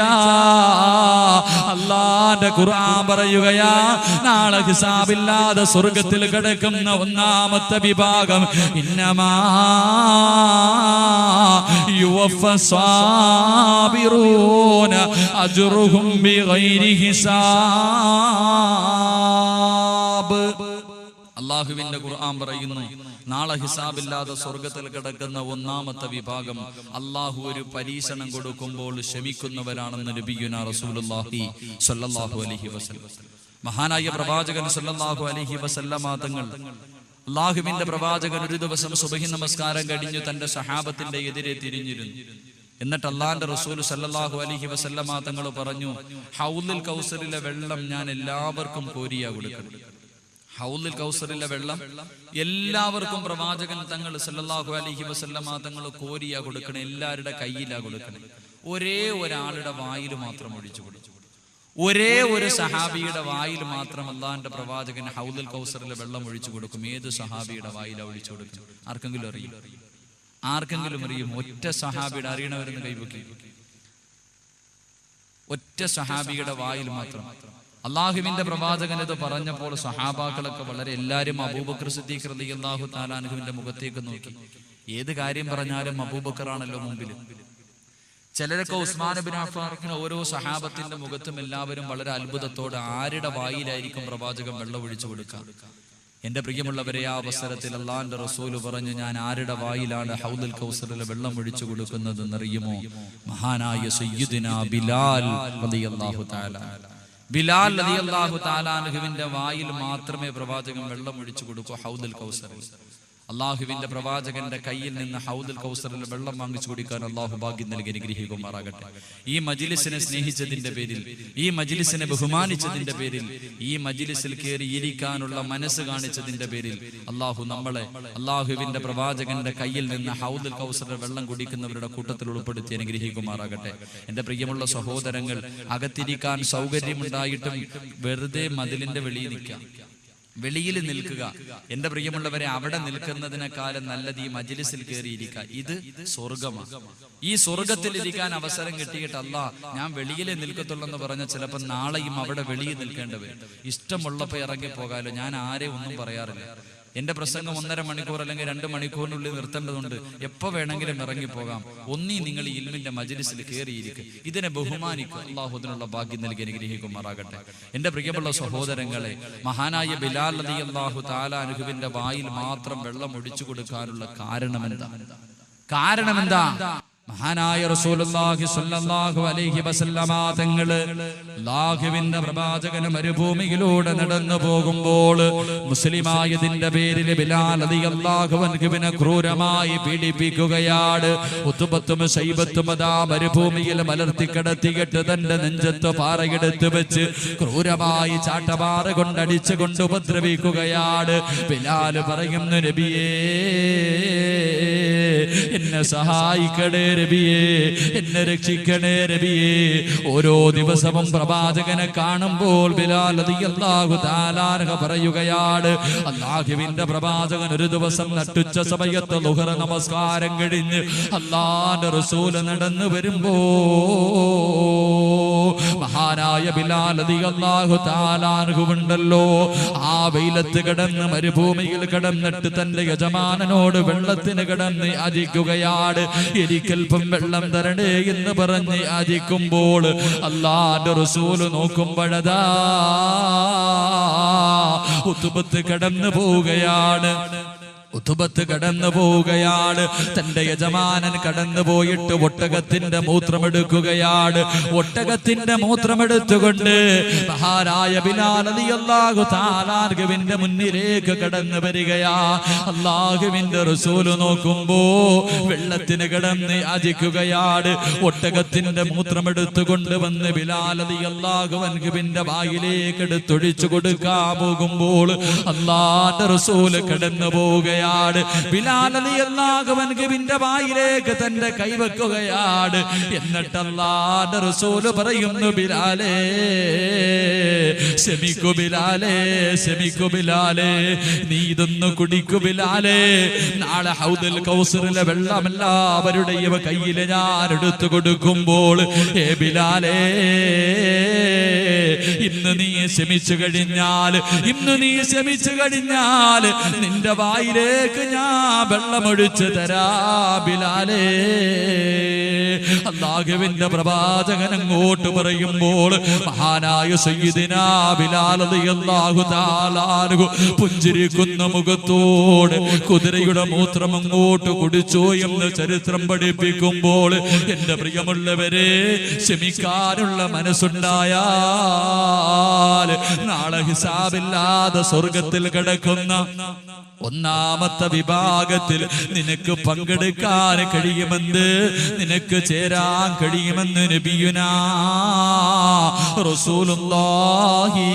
അള്ളാന്റെ ഖുർആൻ പറയുകയാ, നാളെ ഹിസാബില്ലാതെ സ്വർഗത്തിൽ കിടക്കുന്ന ഒന്നാമത്തെ വിഭാഗം ഇന്നമാ യുവഫസ്സാബിറൂന അജ്റുഹും ബിഗൈരി ഹിസാബ്. അല്ലാഹുവിന്റെ ഖുർആൻ പറയുന്നു, നാളെ ഹിസാബില്ലാതെ സ്വർഗത്തിൽ കിടക്കുന്ന ഒന്നാമത്തെ വിഭാഗം അല്ലാഹു ഒരു പരീക്ഷണം കൊടുക്കുമ്പോൾ ക്ഷമിക്കുന്നവരാണെന്ന് നബിയുനാ റസൂലുള്ളാഹി സ്വല്ലല്ലാഹു അലൈഹി വസല്ലം. മഹാനായ പ്രവാചകൻ സ്വല്ലല്ലാഹു അലൈഹി വസല്ലമ തങ്ങൾ, അല്ലാഹുവിന്റെ പ്രവാചകൻ ഒരു ദിവസം സുബഹി നമസ്കാരം കഴിഞ്ഞു തന്റെ സഹാബത്തിന്റെ എതിരെ തിരിഞ്ഞിരുന്നു. എന്നിട്ട് അള്ളാന്റെ റസൂൽ സല്ലല്ലാഹു അലൈഹി വസല്ലമ തങ്ങൾ പറഞ്ഞു, ഹൗലുൽ കൗസറിലെ വെള്ളം ഞാൻ എല്ലാവർക്കും കോരിയാ കൊടുക്കണം. ഹൗലുൽ കൗസറിലെ വെള്ളം എല്ലാവർക്കും പ്രവാചകൻ തങ്ങൾ സല്ലല്ലാഹു അലൈഹി വസല്ലമ തങ്ങൾ കോരിയാ കൊടുക്കണം, എല്ലാവരുടെ കയ്യിലാ കൊടുക്കണം. ഒരേ ഒരാളുടെ വായിൽ മാത്രം ഒഴിച്ചു കൊടുത്തു. ഒരേ ഒരു സഹാബിയുടെ വായിൽ മാത്രം അള്ളാന്റെ പ്രവാചകൻ ഹൗലുൽ കൗസറിലെ വെള്ളം ഒഴിച്ചു കൊടുക്കും. ഏത് സഹാബിയുടെ വായിലാ ഒഴിച്ചു കൊടുക്കും? ആർക്കെങ്കിലും അറിയും? ആർക്കെങ്കിലും അറിയും? ഒറ്റ സഹാബിയുടെ, അറിയണവരെന്ന് കൈവക്കി. ഒറ്റ സഹാബിയുടെ വായിൽ മാത്രം. അള്ളാഹുവിന്റെ പ്രവാചകൻ ഇത് പറഞ്ഞപ്പോൾ സഹാബാക്കളൊക്കെ വളരെ, എല്ലാവരും അബൂബക്കർ സിദ്ദീഖ് റളിയല്ലാഹു തആല അൻഹുവിന്റെ മുഖത്തേക്ക് നോക്കി. ഏത് കാര്യം പറഞ്ഞാലും അബൂബക്കറാണല്ലോ മുമ്പിൽ. ചിലരൊക്കെ ഉസ്മാൻ ഇബ്നു അഫ്ഫാൻ, ഓരോ സഹാബത്തിന്റെ മുഖത്തും എല്ലാവരും വളരെ അത്ഭുതത്തോടെ ആരുടെ വായിലായിരിക്കും പ്രവാചകൻ വെള്ളം ഒഴിച്ചു കൊടുക്കുക. എന്റെ പ്രിയമുള്ളവരെ, ആ അവസരത്തിൽ അള്ളാന്റെ റസൂല് പറഞ്ഞു, ഞാൻ ആരുടെ വായിലാണ് ഹൗലുൽ കൗസറിലെ വെള്ളം ഒഴിച്ചു കൊടുക്കുന്നത് എന്നറിയുമോ? മഹാനായ സയ്യിദുനാ ബിലാൽ റളിയല്ലാഹു തആല. ബിലാൽ റളിയല്ലാഹു തആല അൻഹുവിന്റെ വായിൽ മാത്രമേ പ്രവാചകൻ വെള്ളം ഒഴിച്ചു കൊടുക്കൂ ഹൗലുൽ കൗസറിൽ. അള്ളാഹുവിന്റെ പ്രവാചകന്റെ കയ്യിൽ നിന്ന് ഹൗലുൽ കൗസറിൽ വെള്ളം വാങ്ങിച്ചു കൊടുക്കാൻ അള്ളാഹു ഭാഗ്യം നൽകി അനുഗ്രഹിക്കുമാറാകട്ടെ. ഈ മജ്ലിസിനെ സ്നേഹിച്ചതിന്റെ പേരിൽ, ഈ മജ്ലിസിനെ ബഹുമാനിച്ചതിന്റെ പേരിൽ, ഈ മജ്ലിസിൽ കയറി ഇരിക്കാനുള്ള മനസ്സ് കാണിച്ചതിന്റെ പേരിൽ അള്ളാഹു നമ്മളെ അള്ളാഹുവിന്റെ പ്രവാചകന്റെ കയ്യിൽ നിന്ന് ഹൗലുൽ കൗസറിൽ വെള്ളം കുടിക്കുന്നവരുടെ കൂട്ടത്തിൽ ഉൾപ്പെടുത്തി അനുഗ്രഹിക്കുമാറാകട്ടെ. എന്റെ പ്രിയമുള്ള സഹോദരങ്ങൾ, അകത്തിരിക്കാൻ സൗകര്യമുണ്ടായിട്ടും വെറുതെ മതിലിന്റെ വെളിയിൽ നിൽക്കാം, വെളിയിൽ നിൽക്കുക. എന്റെ പ്രിയമുള്ളവരെ, അവിടെ നിൽക്കുന്നതിനേക്കാളും നല്ലത് ഈ മജ്ലിസിൽ കയറിയിരിക്കുക. ഇത് സ്വർഗമാണ്. ഈ സ്വർഗത്തിൽ ഇരിക്കാൻ അവസരം കിട്ടിയിട്ട് അല്ലാ ഞാൻ വെളിയിലെ നിൽക്കത്തുള്ളൂ എന്ന് പറഞ്ഞാൽ ചിലപ്പോൾ നാളെയും അവിടെ വെളിയിൽ നിൽക്കേണ്ടി വരും. ഇഷ്ടമുള്ളപ്പോൾ ഇറങ്ങിപ്പോകാലോ. ഞാൻ ആരെ ഒന്നും പറയാറില്ല. എന്റെ പ്രസംഗം 1.5 മണിക്കൂർ അല്ലെങ്കിൽ 2 മണിക്കൂറിനുള്ളിൽ നിർത്തേണ്ടതുണ്ട്. എപ്പോ വേണമെങ്കിലും ഇറങ്ങിപ്പോകാം. ഒന്നീ നിങ്ങൾ ഈ ഇൽമിന്റെ മജ്ലിസിൽ കയറിയിരിക്കുക. ഇതിനെ ബഹുമാനിക്കുക. അല്ലാഹു അതിനുള്ള ഭാഗ്യം നൽകി അനുഗ്രഹിക്കുമാറാകട്ടെ. എന്റെ പ്രിയമുള്ള സഹോദരങ്ങളെ, മഹാനായ ബിലാൽ റളിയല്ലാഹു തആല അൻഹുവിന്റെ വായിൽ മാത്രം വെള്ളം ഒഴിച്ചു കൊടുക്കാനുള്ള കാരണമെന്താ? മഹാനായ റസൂലുള്ളാഹി സ്വല്ലല്ലാഹു അലൈഹി വസല്ലമ തങ്ങള് അല്ലാഹുവിന്റെ പ്രവാചകൻ മരുഭൂമിയിലൂടെ നടന്നു പോകുമ്പോൾ മുസ്ലിമായതിന്റെ പേരിൽ ബിലാൽ റളിയല്ലാഹു അൻഹുവിനെ ക്രൂരമായി പീഡിപ്പിക്കുകയാണ്. ഉത്ബത്തും ശൈബത്തും അതാ മരുഭൂമിയിൽ മലർത്തി കിടത്തിയിട്ട് തന്റെ നെഞ്ചത്ത് പാറയെടുത്ത് വെച്ച് ക്രൂരമായി ചാട്ടപാറ കൊണ്ടടിച്ചുകൊണ്ട് ഉപദ്രവിക്കുകയാണ്. ബിലാൽ പറയുന്നു, നബിയേ എന്നെ സഹായിക്കണേ നബിയേ, എന്നെ രക്ഷിക്കണേ നബിയേ. ഓരോ ദിവസവും പ്രവാചകനെ കാണുമ്പോൾ ബിലാൽ റളിയല്ലാഹു തആല അൻഹു പറയുകയാണ്, അല്ലാഹുവിന്റെ പ്രവാചകൻ ഒരു ദിവസം നട്ടുച്ച സമയത്ത് ളുഹർ നമസ്കാരം കഴിഞ്ഞ് അല്ലാഹുവിന്റെ റസൂൽ നടന്നു വരുമ്പോ മഹാനായ ബിലാൽ റളിയല്ലാഹു തആല അൻഹു ഉണ്ടല്ലോ, ആ വെയിലത്ത് കിടന്ന് മരുഭൂമിയിൽ കിടന്നിട്ട് തന്റെ യജമാനനോട് വെള്ളത്തിന് കിടന്ന് യാചിക്കുകയാണ്. എനിക്കൽപ്പം വെള്ളം തരണേ എന്ന് പറഞ്ഞ് യാചിക്കുമ്പോൾ അല്ലാഹുവിന്റെ റസൂൽ നോക്കുമ്പോഴതാ ഉതുബത്ത് കടന്നു പോവുകയാണ്. ഉതുബത്ത് കടന്നു പോവുകയാണ്. തന്റെ യജമാനൻ കടന്നു പോയിട്ട് ഒട്ടകത്തിന്റെ മൂത്രമെടുക്കുകയാണ്. ഒട്ടകത്തിന്റെ മൂത്രമെടുത്തുകൊണ്ട് മഹാനായ ബിലാൽ റളിയല്ലാഹു തആല അൻഹുവിന്റെ മുന്നിലേക്ക് കടന്നു വരികയാ. അല്ലാഹുവിന്റെ റസൂല് നോക്കുമ്പോ വെള്ളത്തിന് കിടന്ന് യാചിക്കുകയാണ്. ഒട്ടകത്തിന്റെ മൂത്രമെടുത്തുകൊണ്ട് വന്ന് ബിലാൽ റളിയല്ലാഹു അൻഹുവിന്റെ വായിലേക്ക് എടുത്തൊഴിച്ചു കൊടുക്കാൻ പോകുമ്പോൾ അല്ലാഹുവിന്റെ റസൂല് കടന്നു പോവുകയാണ്. ബിലാൽ റളിയല്ലാഹു അൻഹുവിന്റെ വായിലേക്ക് തന്റെ കൈവെക്കുകയാണ്. എന്നിട്ട് അല്ലാഹുവിന്റെ റസൂൽ പറയുന്നു, ബിലാലേ ക്ഷമിക്കൂ ബിലാലേ, ക്ഷമിക്കൂ ബിലാലേ, നീ ഇതൊന്ന് കുടിക്കൂ ബിലാലേ. നാളെ ഹൗദുൽ കൗസറിലെ വെള്ളം എല്ലാവരുടെയും കയ്യിൽ ഞാൻ എടുത്തു കൊടുക്കുമ്പോൾ ഏ ബിലാലേ, ഇന്ന് നീ ക്ഷമിച്ചു കഴിഞ്ഞാൽ, ഇന്ന് നീ ക്ഷമിച്ചു കഴിഞ്ഞാൽ നിന്റെ വായിലേക്ക് ഞാൻ വെള്ളമൊഴിച്ചു തരാ ബിലാലേ. അല്ലാഹുവിന്റെ പ്രവാചകൻ അങ്ങോട്ട് പറയുമ്പോൾ മഹാനായ സയ്യിദിനാ ബിലാൽ റളിയല്ലാഹു തആല അൻഹു പുഞ്ചിരിക്കുന്ന മുഖത്തോട് കുതിരയുടെ മൂത്രം അങ്ങോട്ട് കുടിച്ചു എന്ന് ചരിത്രം പഠിപ്പിക്കുമ്പോൾ എന്റെ പ്രിയമുള്ളവരെ, ക്ഷമിക്കാനുള്ള മനസ്സുണ്ടായാൽ നാളെ ഹിസാബില്ലാതെ സ്വർഗത്തിൽ കിടക്കുന്ന ഒന്നാമത്തെ വിഭാഗത്തിൽ നിനക്ക് പങ്കെടുക്കാൻ കഴിയുമെന്ന്, നിനക്ക് ചേരാൻ കഴിയുമെന്ന് നബിയുനാ റസൂലുള്ളാഹി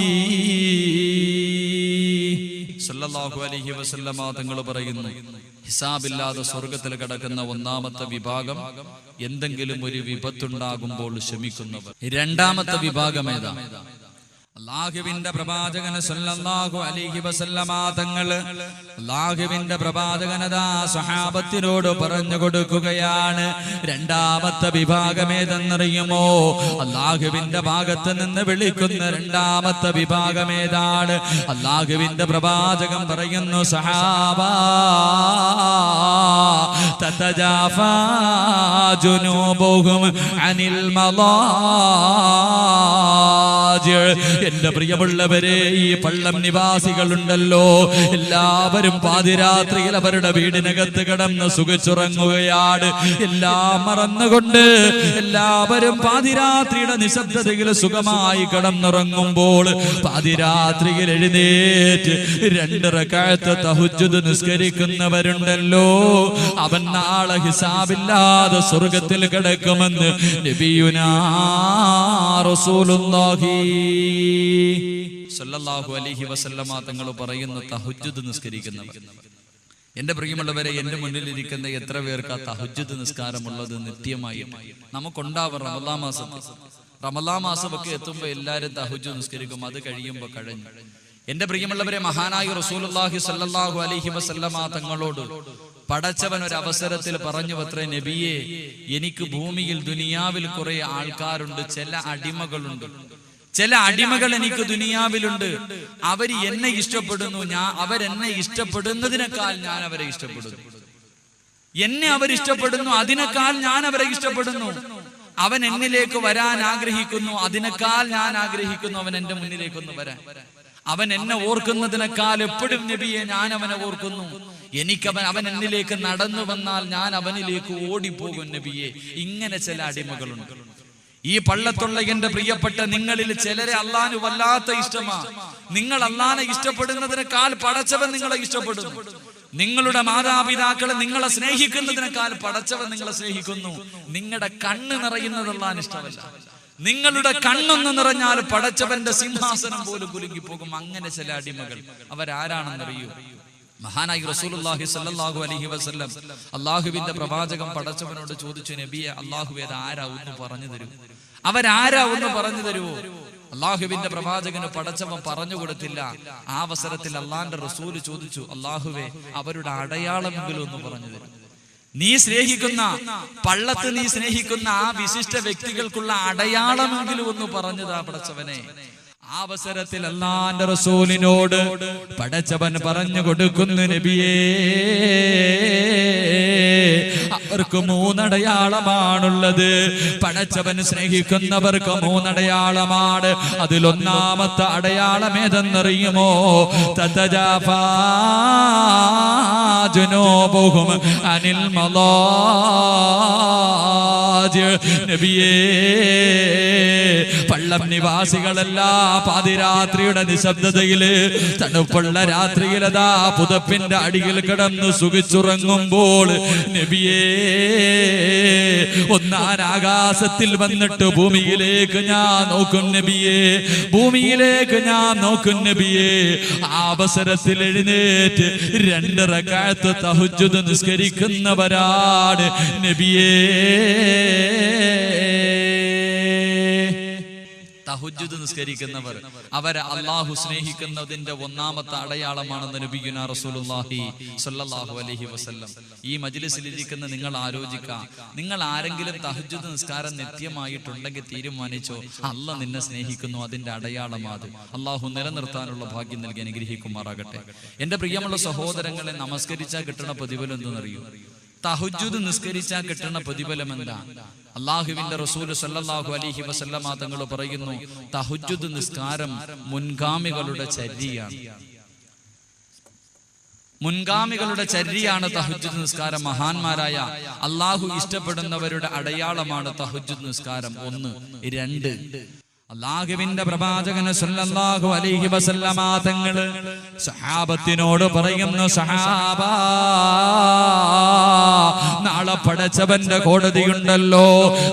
സല്ലല്ലാഹു അലൈഹി വസല്ലമ തങ്ങൾ പറയുന്നു, ഹിസാബില്ലാതെ സ്വർഗത്തിൽ കിടക്കുന്ന ഒന്നാമത്തെ വിഭാഗം എന്തെങ്കിലും ഒരു വിപത്തുണ്ടാകുമ്പോൾ ക്ഷമിക്കുന്നവർ. രണ്ടാമത്തെ വിഭാഗം ഏതാ? അല്ലാഹുവിന്റെ പ്രവാചകൻ സല്ലല്ലാഹു അലൈഹി വസല്ലമ തങ്ങൾ അല്ലാഹുവിന്റെ പ്രവാചകനതാ സ്വഹാബത്തിനോട് പറഞ്ഞു കൊടുക്കുകയാണ്. രണ്ടാമത്തെ വിഭാഗം ഏതെന്നറിയുമോ? അല്ലാഹുവിന്റെ ഭാഗത്ത് നിന്ന് വിളിക്കുന്ന രണ്ടാമത്തെ വിഭാഗം ഏതാണ്? അല്ലാഹുവിന്റെ പ്രവാചകൻ പറയുന്നു, സഹാബാ തതജാഫാ ജുനൂബുഹും അനിൽ മളാജി. എന്റെ പ്രിയമുള്ളവരെ, ഈ പള്ളം നിവാസികളുണ്ടല്ലോ, എല്ലാവരും പാതിരാത്രിയിൽ അവരുടെ വീടിനകത്ത് കിടന്ന് സുഖിച്ചുറങ്ങുകയാണ്. എല്ലാം മറന്നുകൊണ്ട് എല്ലാവരും പാതിരാത്രിയുടെ നിശബ്ദതയിൽ സുഖമായി കിടന്നുറങ്ങുമ്പോൾ പാതിരാത്രിയിൽ എഴുന്നേറ്റ് 2 റക്അത്ത് തഹജ്ജുദ് നിസ്കരിക്കുന്നവരുണ്ടല്ലോ, അവൻ നാളെ ഹിസാബില്ലാതെ സ്വർഗത്തിൽ കിടക്കുമെന്ന് നബിയുനാ റസൂലുള്ളാഹി സല്ലല്ലാഹു അലൈഹി വസല്ലമ തങ്ങൾ പറയുന്നു, തഹജ്ജുദ് നിസ്കരിക്കുന്നവർ. എന്റെ പ്രിയമുള്ളവരെ, എന്റെ മുന്നിലിരിക്കുന്ന എത്ര പേർക്ക് ആ തഹജ്ജുദ് നിസ്കാരമുള്ളത് നിത്യമായി നമുക്കുണ്ടാവും? റമളാൻ മാസമൊക്കെ എത്തുമ്പോൾ എല്ലാവരും തഹജ്ജുദ് നിസ്കരിക്കും. അത് കഴിയുമ്പോൾ കഴിഞ്ഞു. എന്റെ പ്രിയമുള്ളവരെ, മഹാനായ റസൂലുള്ളാഹി സല്ലല്ലാഹു അലൈഹി വസല്ലമ തങ്ങളോട് പടച്ചവൻ ഒരു അവസരത്തിൽ പറഞ്ഞു അത്രേ, നബിയെ, എനിക്ക് ഭൂമിയിൽ ദുനിയാവിൽ കുറെ ആൾക്കാരുണ്ട്, ചില അടിമകളുണ്ട്, ചില അടിമകൾ എനിക്ക് ദുനിയാവിലുണ്ട്. അവർ എന്നെ ഇഷ്ടപ്പെടുന്നു, അവരെന്നെ ഇഷ്ടപ്പെടുന്നതിനേക്കാൾ ഞാൻ അവരെ ഇഷ്ടപ്പെടുന്നു. എന്നെ അവരിഷ്ടപ്പെടുന്നു, അതിനേക്കാൾ ഞാൻ അവരെ ഇഷ്ടപ്പെടുന്നു. അവൻ എന്നിലേക്ക് വരാൻ ആഗ്രഹിക്കുന്നു, അതിനേക്കാൾ ഞാൻ ആഗ്രഹിക്കുന്നു അവൻ എന്റെ മുന്നിലേക്കൊന്ന് വരാൻ. അവൻ എന്നെ ഓർക്കുന്നതിനേക്കാൾ എപ്പോഴും നബിയെ ഞാൻ അവനെ ഓർക്കുന്നു. അവൻ എന്നിലേക്ക് നടന്നു വന്നാൽ ഞാൻ അവനിലേക്ക് ഓടിപ്പോകും നബിയെ. ഇങ്ങനെ ചില അടിമകളുണ്ട്. ഈ പള്ളത്തുള്ള എന്റെ പ്രിയപ്പെട്ട നിങ്ങളിൽ ചിലരെ അള്ളാഹു വല്ലാത്ത ഇഷ്ടമാ. നിങ്ങൾ അള്ളാഹനെ ഇഷ്ടപ്പെടുന്നതിനേക്കാൾ പടച്ചവൻ നിങ്ങളെ ഇഷ്ടപ്പെടുന്നു. നിങ്ങളുടെ മാതാപിതാക്കളെ നിങ്ങളെ സ്നേഹിക്കുന്നതിനേക്കാൾ പടച്ചവൻ നിങ്ങളെ സ്നേഹിക്കുന്നു. നിങ്ങളുടെ കണ്ണ് നിറയുന്നത് അള്ളാഹന് ഇഷ്ടമല്ല. നിങ്ങളുടെ കണ്ണൊന്ന് നിറഞ്ഞാൽ പടച്ചവന്റെ സിംഹാസനം പോലും കുലുങ്ങിപ്പോകും. അങ്ങനെ ചില അടിമകൾ അവരാരാണെന്നറിയൂ? മഹാനായി റസൂലുള്ളാഹി സ്വല്ലല്ലാഹു അലൈഹി വസല്ലം അല്ലാഹുവിന്റെ പ്രവാചകൻ പടച്ചവനോട് ചോദിച്ചു, നബിയെ, അല്ലാഹുവേ അത് ആരാ ഒന്ന് പറഞ്ഞു തരൂ, അവരാരാ ഒന്ന് പറഞ്ഞു തരുവോ? അല്ലാഹുവിന്റെ പ്രവാചകന് പടച്ചവൻ പറഞ്ഞു കൊടുത്തില്ല. ആ അവസരത്തിൽ അള്ളാന്റെ റസൂല് ചോദിച്ചു, അല്ലാഹുവേ അവരുടെ അടയാളമെങ്കിലും ഒന്ന് പറഞ്ഞു തരും. നീ സ്നേഹിക്കുന്ന പള്ളത്ത് നീ സ്നേഹിക്കുന്ന ആ വിശിഷ്ട വ്യക്തികൾക്കുള്ള അടയാളമെങ്കിലും ഒന്ന് പറഞ്ഞതാ പടച്ചവനെ. ആ അവസരത്തിൽ അല്ലാഹുവിന്റെ റസൂലിനോട് പടച്ചവൻ പറഞ്ഞു കൊടുക്കുന്നു, നബിയേ, അവർക്ക് 3 അടയാളമാണുള്ളത്. പടച്ചവൻ സ്നേഹിക്കുന്നവർക്ക് 3 അടയാളമാണ്. അതിലൊന്നാമത്തെ അടയാളം ഏതെന്നറിയുമോ? തതജാഫാ ജുനൂബുഹും അനിൽ മളാജി. നബിയേ, പള്ളം നിവാസികളെല്ലാം പാതിരാത്രിയുടെ നിശബ്ദതയില് തണുപ്പുള്ള രാത്രിയിലതാ പുതപ്പിന്റെ അടിയിൽ കിടന്ന് സുഖിച്ചുറങ്ങുമ്പോൾ നബിയേ, ഒന്നാൻ ആകാശത്തിൽ വന്നിട്ട് ഭൂമിയിലേക്ക് ഞാൻ നോക്കും നബിയേ, ഭൂമിയിലേക്ക് ഞാൻ നോക്കും നബിയേ. ആ അവസരത്തിൽ എഴുന്നേറ്റ് 2 റക്അത്ത് തഹജ്ജുദ് നിസ്കരിക്കുന്നവരാണ് നബിയേ. തഹജ്ജുദ് നിസ്കരിക്കുന്നവർ അവരെ അല്ലാഹു സ്നേഹിക്കുന്നതിന്റെ ഒന്നാമത്തെ അടയാളമാണെന്ന് നബിയുനാ റസൂലുള്ളാഹി സ്വല്ലല്ലാഹു അലൈഹി വസല്ലം. ഈ മജ്ലിസിൽ ഇരിക്കുന്ന നിങ്ങൾ ആലോചിക്കുക, നിങ്ങൾ ആരെങ്കിലും തഹജ്ജുദ് നിസ്കാരം നിത്യമായിട്ടുണ്ടെങ്കിൽ തീരുമാനിച്ചോ, അല്ലാഹ് നിന്നെ സ്നേഹിക്കുന്നു, അതിന്റെ അടയാളമാത്. അല്ലാഹു നിലനിർത്താനുള്ള ഭാഗ്യം നൽകി അനുഗ്രഹിക്കുമാറാകട്ടെ. എന്റെ പ്രിയമുള്ള സഹോദരങ്ങളെ, നമസ്കരിച്ചാൽ കിട്ടുന്ന പ്രതിഫലം എന്തെന്നറിയൂ? തഹജ്ജുദ് നിസ്കരിച്ചാൽ കിട്ടുന്ന പ്രതിഫലം എന്താ? അല്ലാഹുവിന്റെ റസൂൽ സല്ലല്ലാഹു അലൈഹി വസല്ലമ തങ്ങൾ പറയുന്നു, തഹജ്ജുദ് നിസ്കാരം മുൻഗാമികളുടെ ചര്യയാണ്. മുൻഗാമികളുടെ ചര്യയാണ് തഹജ്ജുദ് നിസ്കാരം. മഹാന്മാരായ അല്ലാഹു ഇഷ്ടപ്പെടുന്നവരുടെ അടയാളമാണ് തഹജ്ജുദ് നിസ്കാരം. 1. 2, അല്ലാഹുവിന്റെ പ്രവാചകൻ സല്ലല്ലാഹു അലൈഹി വസല്ലമ തങ്ങൾ സഹാബത്തിനോട് പറയുന്നു, സഹാബാ, നാളെ പടച്ചവന്റെ കോടതിയുണ്ടല്ലോ.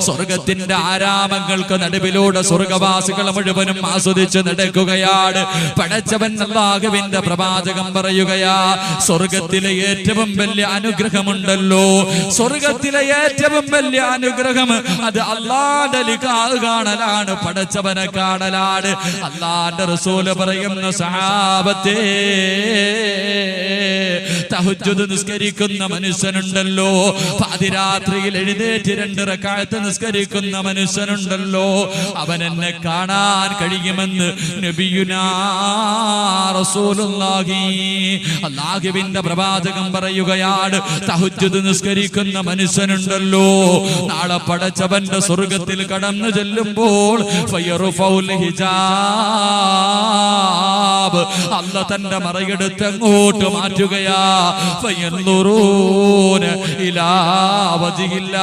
സ്വർഗത്തിന്റെ ആരാമങ്ങൾക്ക് നടുവിലൂടെ സ്വർഗവാസികൾ മുഴുവനും ആസ്വദിച്ച് നടക്കുകയാണ്. പടച്ചവൻ അല്ലാഹുവിന്റെ പ്രവാചകൻ പറയുകയാ, സ്വർഗത്തിലെ ഏറ്റവും വലിയ അനുഗ്രഹമുണ്ടല്ലോ, സ്വർഗത്തിലെ ഏറ്റവും വലിയ അനുഗ്രഹം അത് അല്ലാഹുവിന്റെ ലിഖാഹ് കാണലാണ്, പടച്ചവനെ കാണലാണ്. അല്ലാഹുവിന്റെ റസൂൽ പറയുന്ന, സഹാബത്തേ, തഹജ്ജുദ് നിസ്കരിക്കുന്ന മനുഷ്യനുണ്ടല്ലോ, പാതിരാത്രിയിൽ എഴുന്നേറ്റ് 2 റക്അത്ത് നിസ്കരിക്കുന്ന മനുഷ്യനുണ്ടല്ലോ, അവൻ എന്നെ കാണാൻ കഴിയുമെന്ന് നബിയുനാ റസൂലുള്ളാഹി. അല്ലാഹുവിന്റെ പ്രവാചകൻ പറയുകയാണ്, തഹജ്ജുദ് നിസ്കരിക്കുന്ന മനുഷ്യനുണ്ടല്ലോ, നാളെ പടച്ചവന്റെ സ്വർഗത്തിൽ കടന്നു ചെല്ലുമ്പോൾ ഫയറുഫൗൽ ഹിജാബ്, അല്ലാഹ് തന്റെ മറയെടുത്ത് അങ്ങോട്ട് മാറ്റുകയാ. ഫയൻദുറൂന ഇലാ വജ്ഹില്ലാഹ്,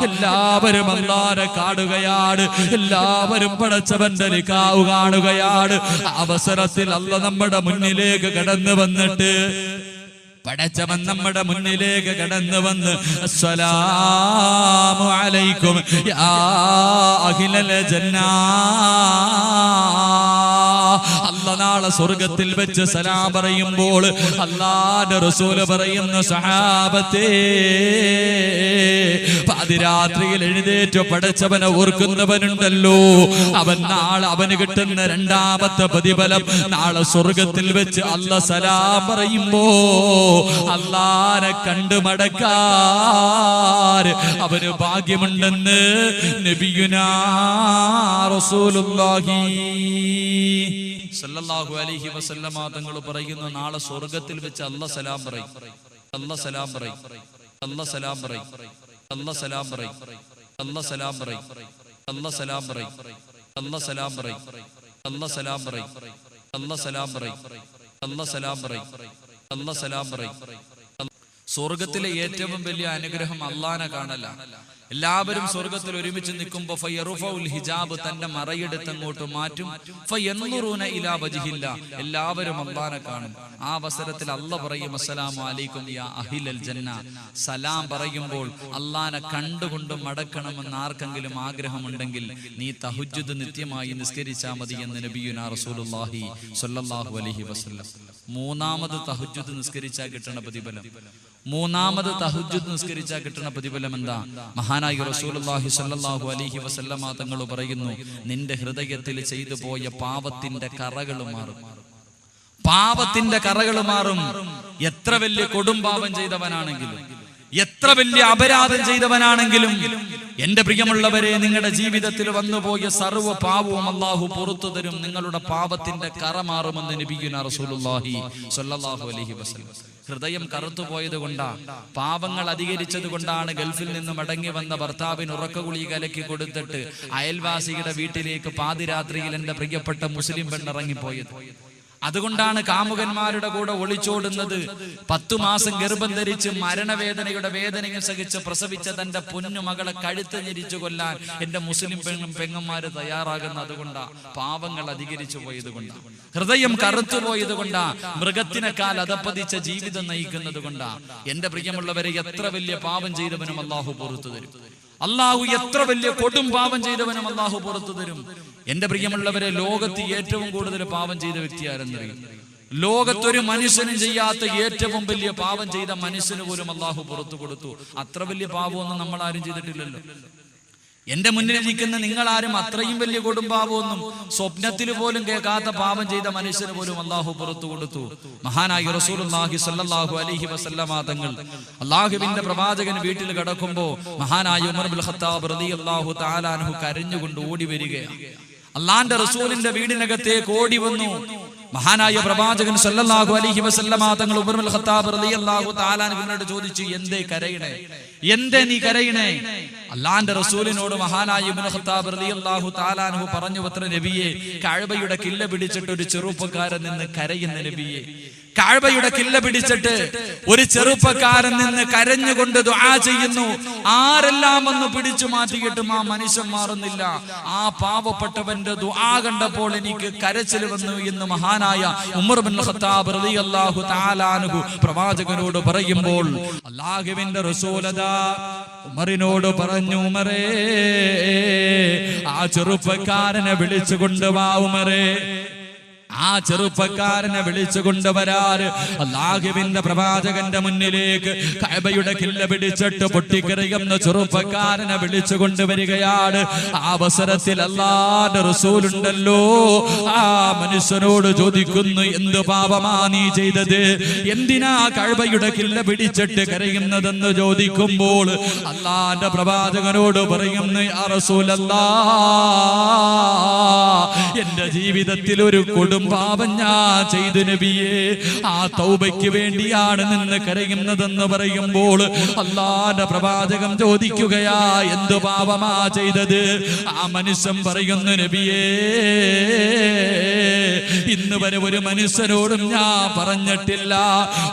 എല്ലാവരും അല്ലാഹുവിനെ കാണുകയാണ്, എല്ലാവരും പടച്ചവന്റെ ലിഖാഹ് കാണുകയാണ്. അവസരത്തിൽ അല്ലാഹ് നമ്മുടെ മുന്നിലേക്ക് കടന്നു വന്നിട്ട്, പടച്ചവൻ നമ്മുടെ മുന്നിലേക്ക് കടന്നു വന്ന്, അസ്സലാമു അലൈക്കും യാ അഹ്ലൽ ജന്നാ. അല്ലാഹ് നാളെ സ്വർഗത്തിൽ വെച്ച് സലാം പറയുമ്പോൾ അല്ലാഹുവിന്റെ റസൂൽ പറയുന്നു, സഹാബത്തേ, പാതിരാത്രിയിൽ എഴുന്നേറ്റ് പടച്ചവനെ ഓർക്കുന്നവനുണ്ടല്ലോ, അവൻ നാളെ അവന് കിട്ടുന്ന 2ാമത്തെ പ്രതിഫലം, നാളെ സ്വർഗത്തിൽ വെച്ച് അല്ലാഹ് സലാം പറയുമ്പോ അല്ലാഹുവിനെ കണ്ടു മടക്കാൻ അവന് ഭാഗ്യമുണ്ടെന്ന് നബിയുനാ റസൂലുള്ളാഹി സല്ലല്ലാഹു അലൈഹി വസല്ലമ തങ്ങൾ പറയുന്നു, നാളെ സ്വർഗത്തിൽ വെച്ച് അല്ലാഹ് സലാം പറയും, അല്ലാഹ് സലാം പറയും, അല്ലാഹ് സലാം പറയും, അല്ലാഹ് സലാം പറയും, അല്ലാഹ് സലാം പറയും, അല്ലാഹ് സലാം പറയും, അല്ലാഹ് സലാം പറയും, അല്ലാഹ് സലാം പറയും, അല്ലാഹ് സലാം പറയും, അല്ലാഹ് സലാം പറയും, അല്ലാഹ് സലാം പറയും. സ്വർഗത്തിലെ ഏറ്റവും വലിയ അനുഗ്രഹം അല്ലാഹുവിനെ കാണല. എല്ലാവരും സ്വർഗത്തിൽ ഒരുമിച്ച് നിൽക്കുമ്പോ ഫയറുഫഉൽ ഹിജാബ് തന്റെ മറയെടുത്ത് അങ്ങോട്ട് മാറ്റും. ഫയൻദുറൂന ഇലാ വജ്ഹില്ല, എല്ലാവരും അല്ലാഹനെ കാണും. ആ അവസരത്തിൽ അല്ലാഹ് പറയും അസ്സലാമു അലൈക്കും യാ അഹ്ലൽ ജന്ന. സലാം പറയുമ്പോൾ അല്ലാഹനെ കണ്ടുകൊണ്ട് മടക്കണമെന്ന് ആർക്കെങ്കിലും ആഗ്രഹമുണ്ടെങ്കിൽ നീ തഹജ്ജുദ് നിത്യമായി നിസ്കരിച്ചാൽ മതി എന്ന് നബിയുനാ റസൂലുള്ളാഹി സ്വല്ലല്ലാഹു അലൈഹി വസല്ലം. മൂന്നാമത് തഹജ്ജുദ് നിസ്കരിച്ചാൽ കിട്ടുന്ന പ്രതിഫലം, മൂന്നാമത് തഹജ്ജുദ് നിസ്കരിച്ചാൽ കിട്ടുന്ന പ്രതിഫലം എന്താ? മഹാനായ റസൂലുള്ളാഹി സ്വല്ലല്ലാഹു അലൈഹി വസല്ലമ തങ്ങൾ പറയുന്നു, നിന്റെ ഹൃദയത്തിൽ ചെയ്തു പോയ പാപത്തിന്റെ കറകൾ മാറും. പാപത്തിന്റെ കറകൾ മാറും. എത്ര വലിയ കൊടുംപാപം ചെയ്തവനാണെങ്കിലും, എത്ര വലിയ അപരാധം ചെയ്തവനാണെങ്കിലും, എന്റെ പ്രിയമുള്ളവരെ, നിങ്ങളുടെ ജീവിതത്തിൽ വന്നുപോയ സർവ്വ പാപവും അല്ലാഹു പുറത്തു തരും. നിങ്ങളുടെ പാപത്തിന്റെ കറ മാറുമെന്ന് നബിയുനാ റസൂലുള്ളാഹി സ്വല്ലല്ലാഹു അലൈഹി വസല്ലം. ഹൃദയം കറുത്തുപോയത് കൊണ്ടാണ്, പാപങ്ങൾ അധികരിച്ചത് കൊണ്ടാണ് ഗൾഫിൽ നിന്ന് മടങ്ങി വന്ന ഭർത്താവിന് ഉറക്കഗുളി കലക്കി കൊടുത്തിട്ട് അയൽവാസിയുടെ വീട്ടിലേക്ക് പാതിരാത്രിയിൽ എന്റെ പ്രിയപ്പെട്ട മുസ്ലിം പെണ്ണിറങ്ങിപ്പോയത്. അതുകൊണ്ടാണ് കാമുകന്മാരുടെ കൂടെ ഒളിച്ചോടുന്നത്. 10 മാസം ഗർഭം ധരിച്ച് മരണവേദനയുടെ വേദനയും സഹിച്ച് പ്രസവിച്ച തന്റെ പൊന്നു മകളെ കഴുത്ത് ഞെരിച്ചു കൊല്ലാൻ എന്റെ മുസ്ലിം പെങ്ങന്മാര് തയ്യാറാകുന്ന അതുകൊണ്ടാ. പാവങ്ങൾ അധികരിച്ചു പോയത് കൊണ്ടാ, ഹൃദയം കറുത്തുപോയത് കൊണ്ടാ, മൃഗത്തിനേക്കാൾ അധപ്പതിച്ച ജീവിതം നയിക്കുന്നത് കൊണ്ടാ. എന്റെ പ്രിയമുള്ളവരെ, എത്ര വലിയ പാപം ചെയ്തവനും അല്ലാഹു പുറത്തു തരും. അല്ലാഹു എത്ര വലിയ കൊടും പാപം ചെയ്തവനും അല്ലാഹു പുറത്തു തരും. എന്റെ പ്രിയമുള്ളവരെ, ലോകത്ത് ഏറ്റവും കൂടുതൽ പാപം ചെയ്ത വ്യക്തി ആരെന്നറിയും? ലോകത്തൊരു മനുഷ്യനും ചെയ്യാത്ത ഏറ്റവും വലിയ പാപം ചെയ്ത മനുഷ്യന് പോലും അല്ലാഹു പുറത്തു കൊടുത്തു. അത്ര വലിയ പാപമൊന്നും നമ്മൾ ആരും ചെയ്തിട്ടില്ലല്ലോ. എന്റെ മുന്നിൽ നിൽക്കുന്ന നിങ്ങളാരും അത്രയും വലിയ കൊടുംപാപമൊന്നും സ്വപ്നത്തിൽ പോലും കേൾക്കാത്ത പാപം ചെയ്ത മനുഷ്യന് പോലും അല്ലാഹു പുറത്തു കൊടുത്തു. മഹാനായ റസൂലുള്ളാഹി സ്വല്ലല്ലാഹു അലൈഹി വസല്ലമ തങ്ങൾ അല്ലാഹുവിന്റെ പ്രവാചകൻ വീട്ടിൽ കിടക്കുമ്പോ മഹാനായ ഉമർ ഇബ്നുൽ ഖത്താബ് റളിയല്ലാഹു തആല അൻഹു കരഞ്ഞുകൊണ്ട് ഓടി വരികയാണ്. അല്ലാഹുവിന്റെ റസൂലിന്റെ വീടിനകത്തേക്ക് ഓടി വന്നു. മഹാനായ പ്രവാചകൻ സല്ലല്ലാഹു അലൈഹി വസല്ലമ തങ്ങൾ ഉമർ ഇബ്നുൽ ഖത്താബ് റളിയല്ലാഹു തആല അൻഹുവിനോട് ചോദിച്ചു, എന്തേ കരയണേ, എന്തേ നീ കരയണേ? അല്ലാഹുവിന്റെ റസൂലിനോട് മഹാനായ ഇബ്നുൽ ഖത്താബ് റളിയല്ലാഹു തആല അൻഹു പറഞ്ഞു, പത്ര നബിയെ, കഅബയുടെ കില്ല പിടിച്ചിട്ട് ഒരു ചെറുപ്പക്കാരൻ നിന്ന് കരയുന്ന നബിയെ, കഅബയുടെ കില്ല പിടിച്ചിട്ട് ഒരു ചെറുപ്പക്കാരൻ നിന്ന് കരഞ്ഞുകൊണ്ട് ദുആ ചെയ്യുന്നു. ആരെല്ലാം വന്ന് പിടിച്ചു മാറ്റിയിട്ടും ആ മനുഷ്യൻ മാറുന്നില്ല. ആ പാവപ്പെട്ടവന്റെ ദുആ കണ്ടപ്പോൾ എനിക്ക് കരച്ചിൽ വന്നു എന്ന് മഹാനായ ഉമർ ഇബ്നുൽ ഖത്താബ് റളിയല്ലാഹു തആല അൻഹു പ്രവാചകനോട് പറയുമ്പോൾ അല്ലാഹുവിന്റെ റസൂലദാ ഉമറിനോട് പറഞ്ഞു, ഉമറേ, ആ ചെറുപ്പക്കാരനെ വിളിച്ചു കൊണ്ടുവാ ഉമറേ. ആ ചെറുപ്പക്കാരനെ വിളിച്ചു കൊണ്ടുവരാറ് അല്ലാഹുവിന്റെ പ്രവാചകന്റെ മുന്നിലേക്ക് കഅബയുടെ കില്ല പിടിച്ചിട്ട് പൊട്ടിക്കരയുന്ന ചെറുപ്പക്കാരനെ വിളിച്ചു കൊണ്ടുവരികയാണ്. ആ അവസരത്തിൽ അല്ലാഹുവിന്റെ റസൂലുണ്ടല്ലോ, ആ മനുഷ്യനോട് ചോദിക്കുന്നു, എന്ത് പാപമാ നീ ചെയ്തത്? എന്തിനാ കഅബയുടെ കില്ല പിടിച്ചിട്ട് കരയുന്നതെന്ന് ചോദിക്കുമ്പോൾ അല്ലാഹുവിന്റെ പ്രവാചകനോട് പറയുന്നു, യാ റസൂലല്ലാഹ്, എന്റെ ജീവിതത്തിൽ ഒരു പാപം ഞാൻ ചെയ്തു നബിയെ. ആ തൗബയ്ക്ക് വേണ്ടിയാണ് നിന്ന് കരയുന്നതെന്ന് പറയുമ്പോൾ അല്ലാഹുവിന്റെ പ്രവാചകൻ ചോദിക്കുകയാ, എന്ത് പാപമാ ചെയ്തത്? ആ മനുഷ്യൻ പറയുന്നു, നബിയേ, ഇന്ന് വരെ ഒരു മനുഷ്യരോടും ഞാൻ പറഞ്ഞിട്ടില്ല,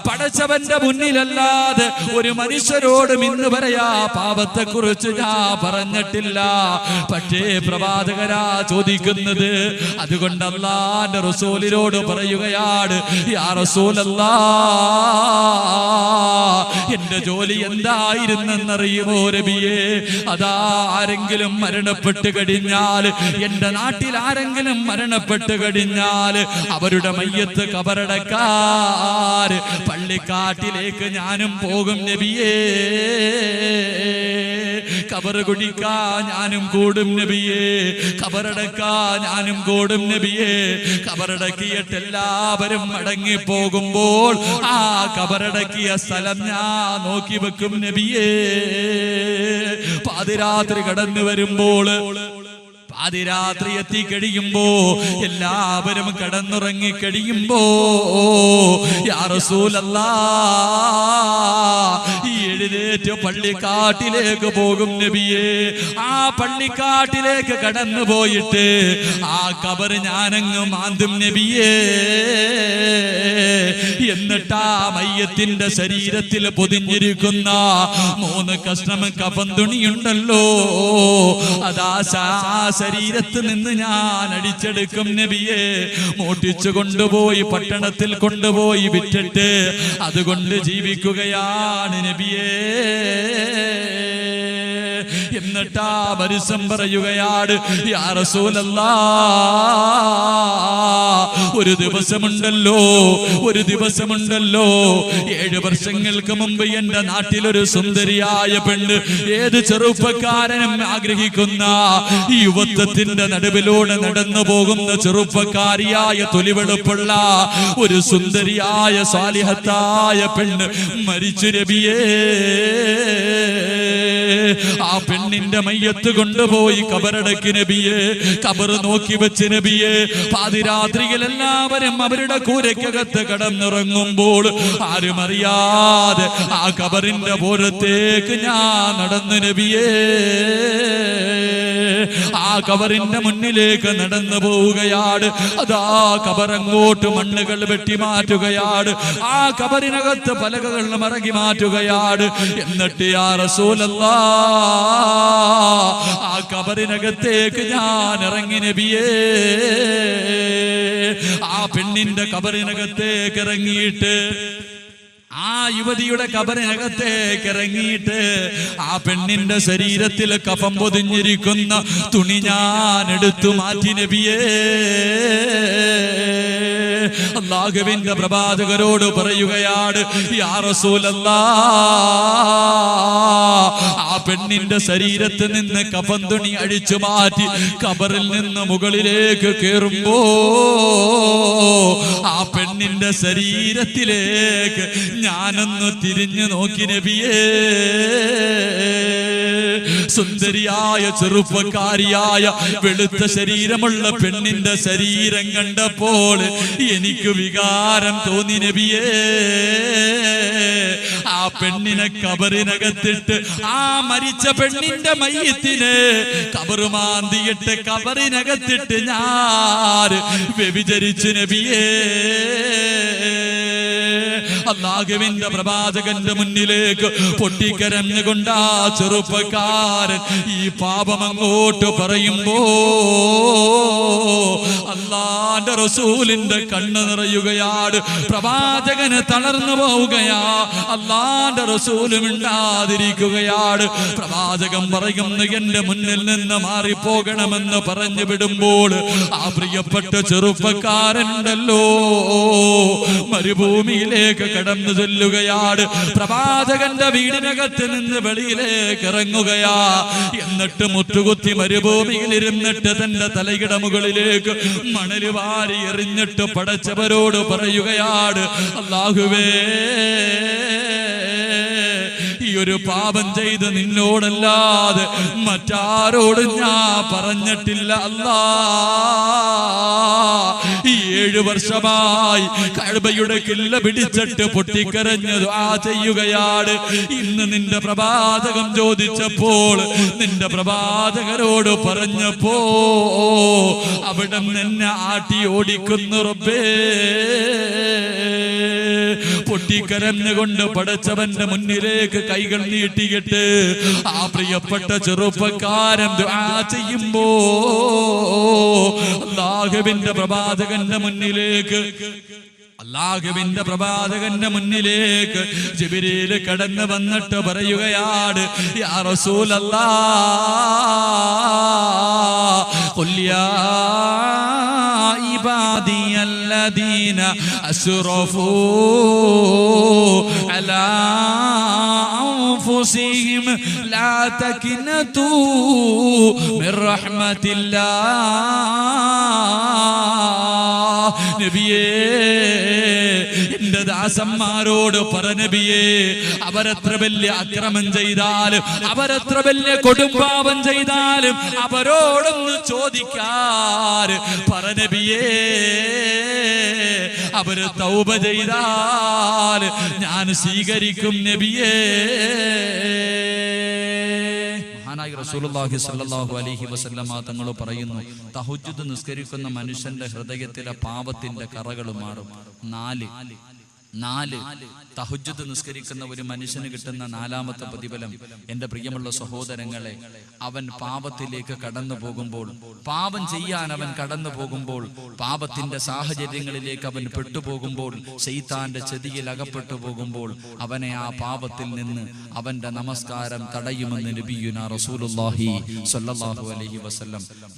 പടച്ചവന്റെ മുന്നിലല്ലാതെ ഒരു മനുഷ്യരോടും ഇന്ന് വരെയാ പാപത്തെ കുറിച്ച് ഞാൻ പറഞ്ഞിട്ടില്ല. പക്ഷേ പ്രവാചകരാ ചോദിക്കുന്നത്. അതുകൊണ്ട് അല്ലാഹുവിന്റെ റസൂലിനോട് പറയുകയാണ്, യാ റസൂലല്ലാഹ്, എന്റെ ജോലി എന്തായിരുന്നെന്നറിയുമോ നബിയേ? അതാ, ആരെങ്കിലും മരണപ്പെട്ട് കഴിഞ്ഞാൽ, എന്റെ നാട്ടിൽ ആരെങ്കിലും മരണപ്പെട്ട് കഴിഞ്ഞാൽ അവരുടെ മയ്യത്ത് കബറടക്കാൻ പള്ളിക്കാട്ടിലേക്ക് ഞാനും പോകും നബിയേ. കബർ കുടിക്കാൻ ഞാനും കൂടും നബിയേ. കബറടക്കാൻ ഞാനും കൂടും നബിയേ. കബറടക്കിയിട്ട് എല്ലാവരും മടങ്ങി പോകുമ്പോൾ ആ കബറടക്കിയ സ്ഥലം ഞാൻ നോക്കി വെക്കും നബിയേ. പാതിരാത്രി കടന്നു വരുമ്പോൾ, പാതിരാത്രി എത്തിക്കഴിയുമ്പോ, എല്ലാവരും കടന്നുറങ്ങി കഴിയുമ്പോ, യാ റസൂലല്ലാഹ്, ഈ എഴുന്നേറ്റ് പള്ളിക്കാട്ടിലേക്ക് പോകും നബിയേ. ആ പള്ളിക്കാട്ടിലേക്ക് കടന്നു പോയിട്ട് ആ കബർ ഞാനങ്ങ് മാന്തും നബിയേ. എന്നിട്ട് ആ മയ്യത്തിന്റെ ശരീരത്തിൽ പൊതിഞ്ഞിരിക്കുന്ന 3 കഷ്ണം കഫൻ തുണിയുണ്ടല്ലോ, അതാ ശരീരത്തിൽ നിന്ന് ഞാൻ അടിച്ചെടുക്കും നബിയെ. മോട്ടിച്ചു കൊണ്ടുപോയി പട്ടണത്തിൽ കൊണ്ടുപോയി വിറ്റിട്ട് അതുകൊണ്ട് ജീവിക്കുകയാണ് നബിയേ. എന്നിട്ടാ പരിസം പറയുകയാണ്, യാ റസൂലല്ലാഹ്, ഒരു ദിവസമുണ്ടല്ലോ 7 വർഷങ്ങൾക്ക് മുമ്പ് എന്റെ നാട്ടിലൊരു സുന്ദരിയായ പെണ്ണ്, ഏത് ചെറുപ്പക്കാരനും ആഗ്രഹിക്കുന്ന ഈ യുവത്വത്തിന്റെ നടുവിലൂടെ നടന്നു പോകുന്ന ചെറുപ്പക്കാരിയായ തൊലിവെളുപ്പുള്ള ഒരു സുന്ദരിയായ സാലിഹത്തായ പെണ്ണ് മരിച്ചു നബിയേ. ആ പെണ്ണിന്റെ മയ്യത്ത് കൊണ്ടുപോയി കബറടക്കി നബിയെ. കബർ നോക്കി വെച്ച് നബിയെ. പാതിരാത്രിയിൽ എല്ലാവരും അവരുടെ കൂരയ്ക്കകത്ത് കടന്നിറങ്ങുമ്പോൾ ആരും അറിയാതെ ആ കബറിന്റെ പുറത്തേക്ക് ഞാൻ നടന്നു നബിയെ. ആ കബറിന്റെ മുന്നിലേക്ക് നടന്നു പോവുകയാണ്. അതാ കബറങ്ങോട്ട് മണ്ണുകൾ വെട്ടി മാറ്റുകയാണ്. ആ കബറിനകത്ത് പലകകൾ മറക്കി മാറ്റുകയാണ്. എന്നിട്ട് യാ റസൂലല്ലാഹ്, ആ കബറിനകത്തേക്ക് ഞാൻ ഇറങ്ങി നബിയേ. ആ പെണ്ണിന്റെ കബറിനകത്തേക്ക് ഇറങ്ങിയിട്ട്, ആ യുവതിയുടെ കബറിനകത്തേക്ക് ഇറങ്ങിയിട്ട് ആ പെണ്ണിന്റെ ശരീരത്തിൽ കഫം പൊതിഞ്ഞിരിക്കുന്ന തുണി ഞാൻ എടുത്തു മാറ്റി നബിയേ. അല്ലാഹുവിന്റെ പ്രവാചകരോട് പറയുകയാണ്, യാ റസൂലല്ലാഹ്, ആ പെണ്ണിന്റെ ശരീരത്തിൽ നിന്ന് കഫൻ തുണി അഴിച്ചു മാറ്റി കബറിൽ നിന്ന് മുകളിലേക്ക് കേറുമ്പോ ആ പെണ്ണിന്റെ ശരീരത്തിലേക്ക് ഞാനൊന്ന് തിരിഞ്ഞു നോക്കി നബിയേ. സുന്ദരിയായ ചെറുപ്പക്കാരിയായ വെളുത്ത ശരീരമുള്ള പെണ്ണിന്റെ ശരീരം കണ്ടപ്പോൾ എനിക്ക് വികാരം തോന്നി നബിയേ. ആ പെണ്ണിനെ കബറിനകത്തിട്ട്, ആ മരിച്ച പെണ്ണിന്റെ മയ്യത്തിനെ കബറുമാന്തിയിട്ട് കബറിനകത്തിട്ട് ഞാൻ വ്യഭിചരിച്ചു നബിയേ. അല്ലാഹുവിന്റെ പ്രവാചകന്റെ മുന്നിലേക്ക് പൊട്ടിക്കരഞ്ഞുകൊണ്ട് ആ ചെറുപ്പക്കാരൻ ഈ പാപം അങ്ങോട്ട് പറയുമ്പോ അല്ലാഹുവിന്റെ റസൂലിന്റെ കണ്ണ് നിറയുകയാണ്. പ്രവാചകന് തളർന്നു പോവുകയാ. അല്ലാഹുവിന്റെ റസൂല് മിണ്ടാതിരിക്കുകയാണ്. പ്രവാചകൻ പറയുന്നു, എന്റെ മുന്നിൽ നിന്ന് മാറിപ്പോകണമെന്ന് പറഞ്ഞു വിടുമ്പോൾ ആ പ്രിയപ്പെട്ട ചെറുപ്പക്കാരനുണ്ടല്ലോ മരുഭൂമിയിലേക്ക് കടന്നു ചെല്ലുകയാണ്. പ്രവാചകന്റെ വീടിനകത്ത് നിന്ന് വെളിയിലേക്ക് ഇറങ്ങുകയാ. എന്നിട്ട് മുട്ടുകുത്തി മരുഭൂമിയിൽ ഇരുന്നിട്ട് തന്റെ തലയുടെ മുകളിലേക്ക് മണല് വാരി എറിഞ്ഞിട്ട് പടച്ചവരോട് പറയുകയാണ്, അല്ലാഹുവേ, ഈ ഒരു പാപം ചെയ്ത് നിന്നോടല്ലാതെ മറ്റാരോട് ഞാൻ പറഞ്ഞിട്ടില്ല അല്ലാ. ഈ 7 വർഷമായി കഅബയുടെ കില്ല പിടിച്ചിട്ട് പൊട്ടിക്കരഞ്ഞു ദുആ ചെയ്യുകയാണ്. ഇന്ന് നിന്റെ പ്രവാചകം ചോദിച്ചപ്പോൾ, നിന്റെ പ്രവാചകരോട് പറഞ്ഞപ്പോ അവിടെ എന്നെ ആട്ടി ഓടിക്കുന്നു റബ്ബേ. പൊട്ടിക്കരഞ്ഞുകൊണ്ട് പടച്ചവന്റെ മുന്നിലേക്ക് കൈകൾ നീട്ടിയിട്ട് ആ പ്രിയപ്പെട്ട ചെറുപ്പക്കാരൻ ദുആ ചെയ്യുമ്പോ അല്ലാഹുവിന്റെ പ്രവാചകന്റെ മുന്നിലേക്ക് ജിബ്രീൽ കടന്നു വന്നിട്ട് പറയുകയാണ്, യാ റസൂലല്ലാഹ്, ഖുൽ യാ ഇബാദിയല്ലദീന അസ്റഫൂ അലാ അൻഫുസിഹിം ലാ തഖ്നതൂ മിർ റഹ്മത്തില്ലാഹ്. നബിയേ, എന്റെ ദാസന്മാരോട് പറ നബിയേ, അവരെത്ര വലിയ അക്രമം ചെയ്താലും, അവരെത്ര വലിയ കൊടുംപാപം ചെയ്താലും അവരോടൊന്ന് ചോദിക്കാൻ പറ നബിയേ. അവര് തൗബ ചെയ്താൽ ഞാൻ സ്വീകരിക്കും നബിയേ. റസൂലുള്ളാഹി സ്വല്ലല്ലാഹു അലൈഹി വസല്ലമ തങ്ങൾ പറയുന്നു, തഹജ്ജുദ് നിസ്കരിക്കുന്ന മനുഷ്യന്റെ ഹൃദയത്തിലെ പാപത്തിന്റെ കറകൾ മാറും. 4 4 തഹജ്ജുദ് നിസ്കരിക്കുന്ന ഒരു മനുഷ്യന് കിട്ടുന്ന 4ാമത്തെ പ്രതിഫലം, എൻ്റെ പ്രിയമുള്ള സഹോദരങ്ങളെ, അവൻ പാപത്തിലേക്ക് കടന്നു പോകുമ്പോൾ, പാപം ചെയ്യാൻ അവൻ കടന്നു പോകുമ്പോൾ, പാപത്തിന്റെ സാഹചര്യങ്ങളിലേക്ക് അവൻ പെട്ടുപോകുമ്പോൾ, ശൈത്താന്റെ ചതിയിൽ അകപ്പെട്ടു പോകുമ്പോൾ, അവനെ ആ പാപത്തിൽ നിന്ന് അവന്റെ നമസ്കാരം തടയുമെന്ന് നബിയുനാ റസൂലുള്ളാഹി സ്വല്ലല്ലാഹു അലൈഹി വസല്ലം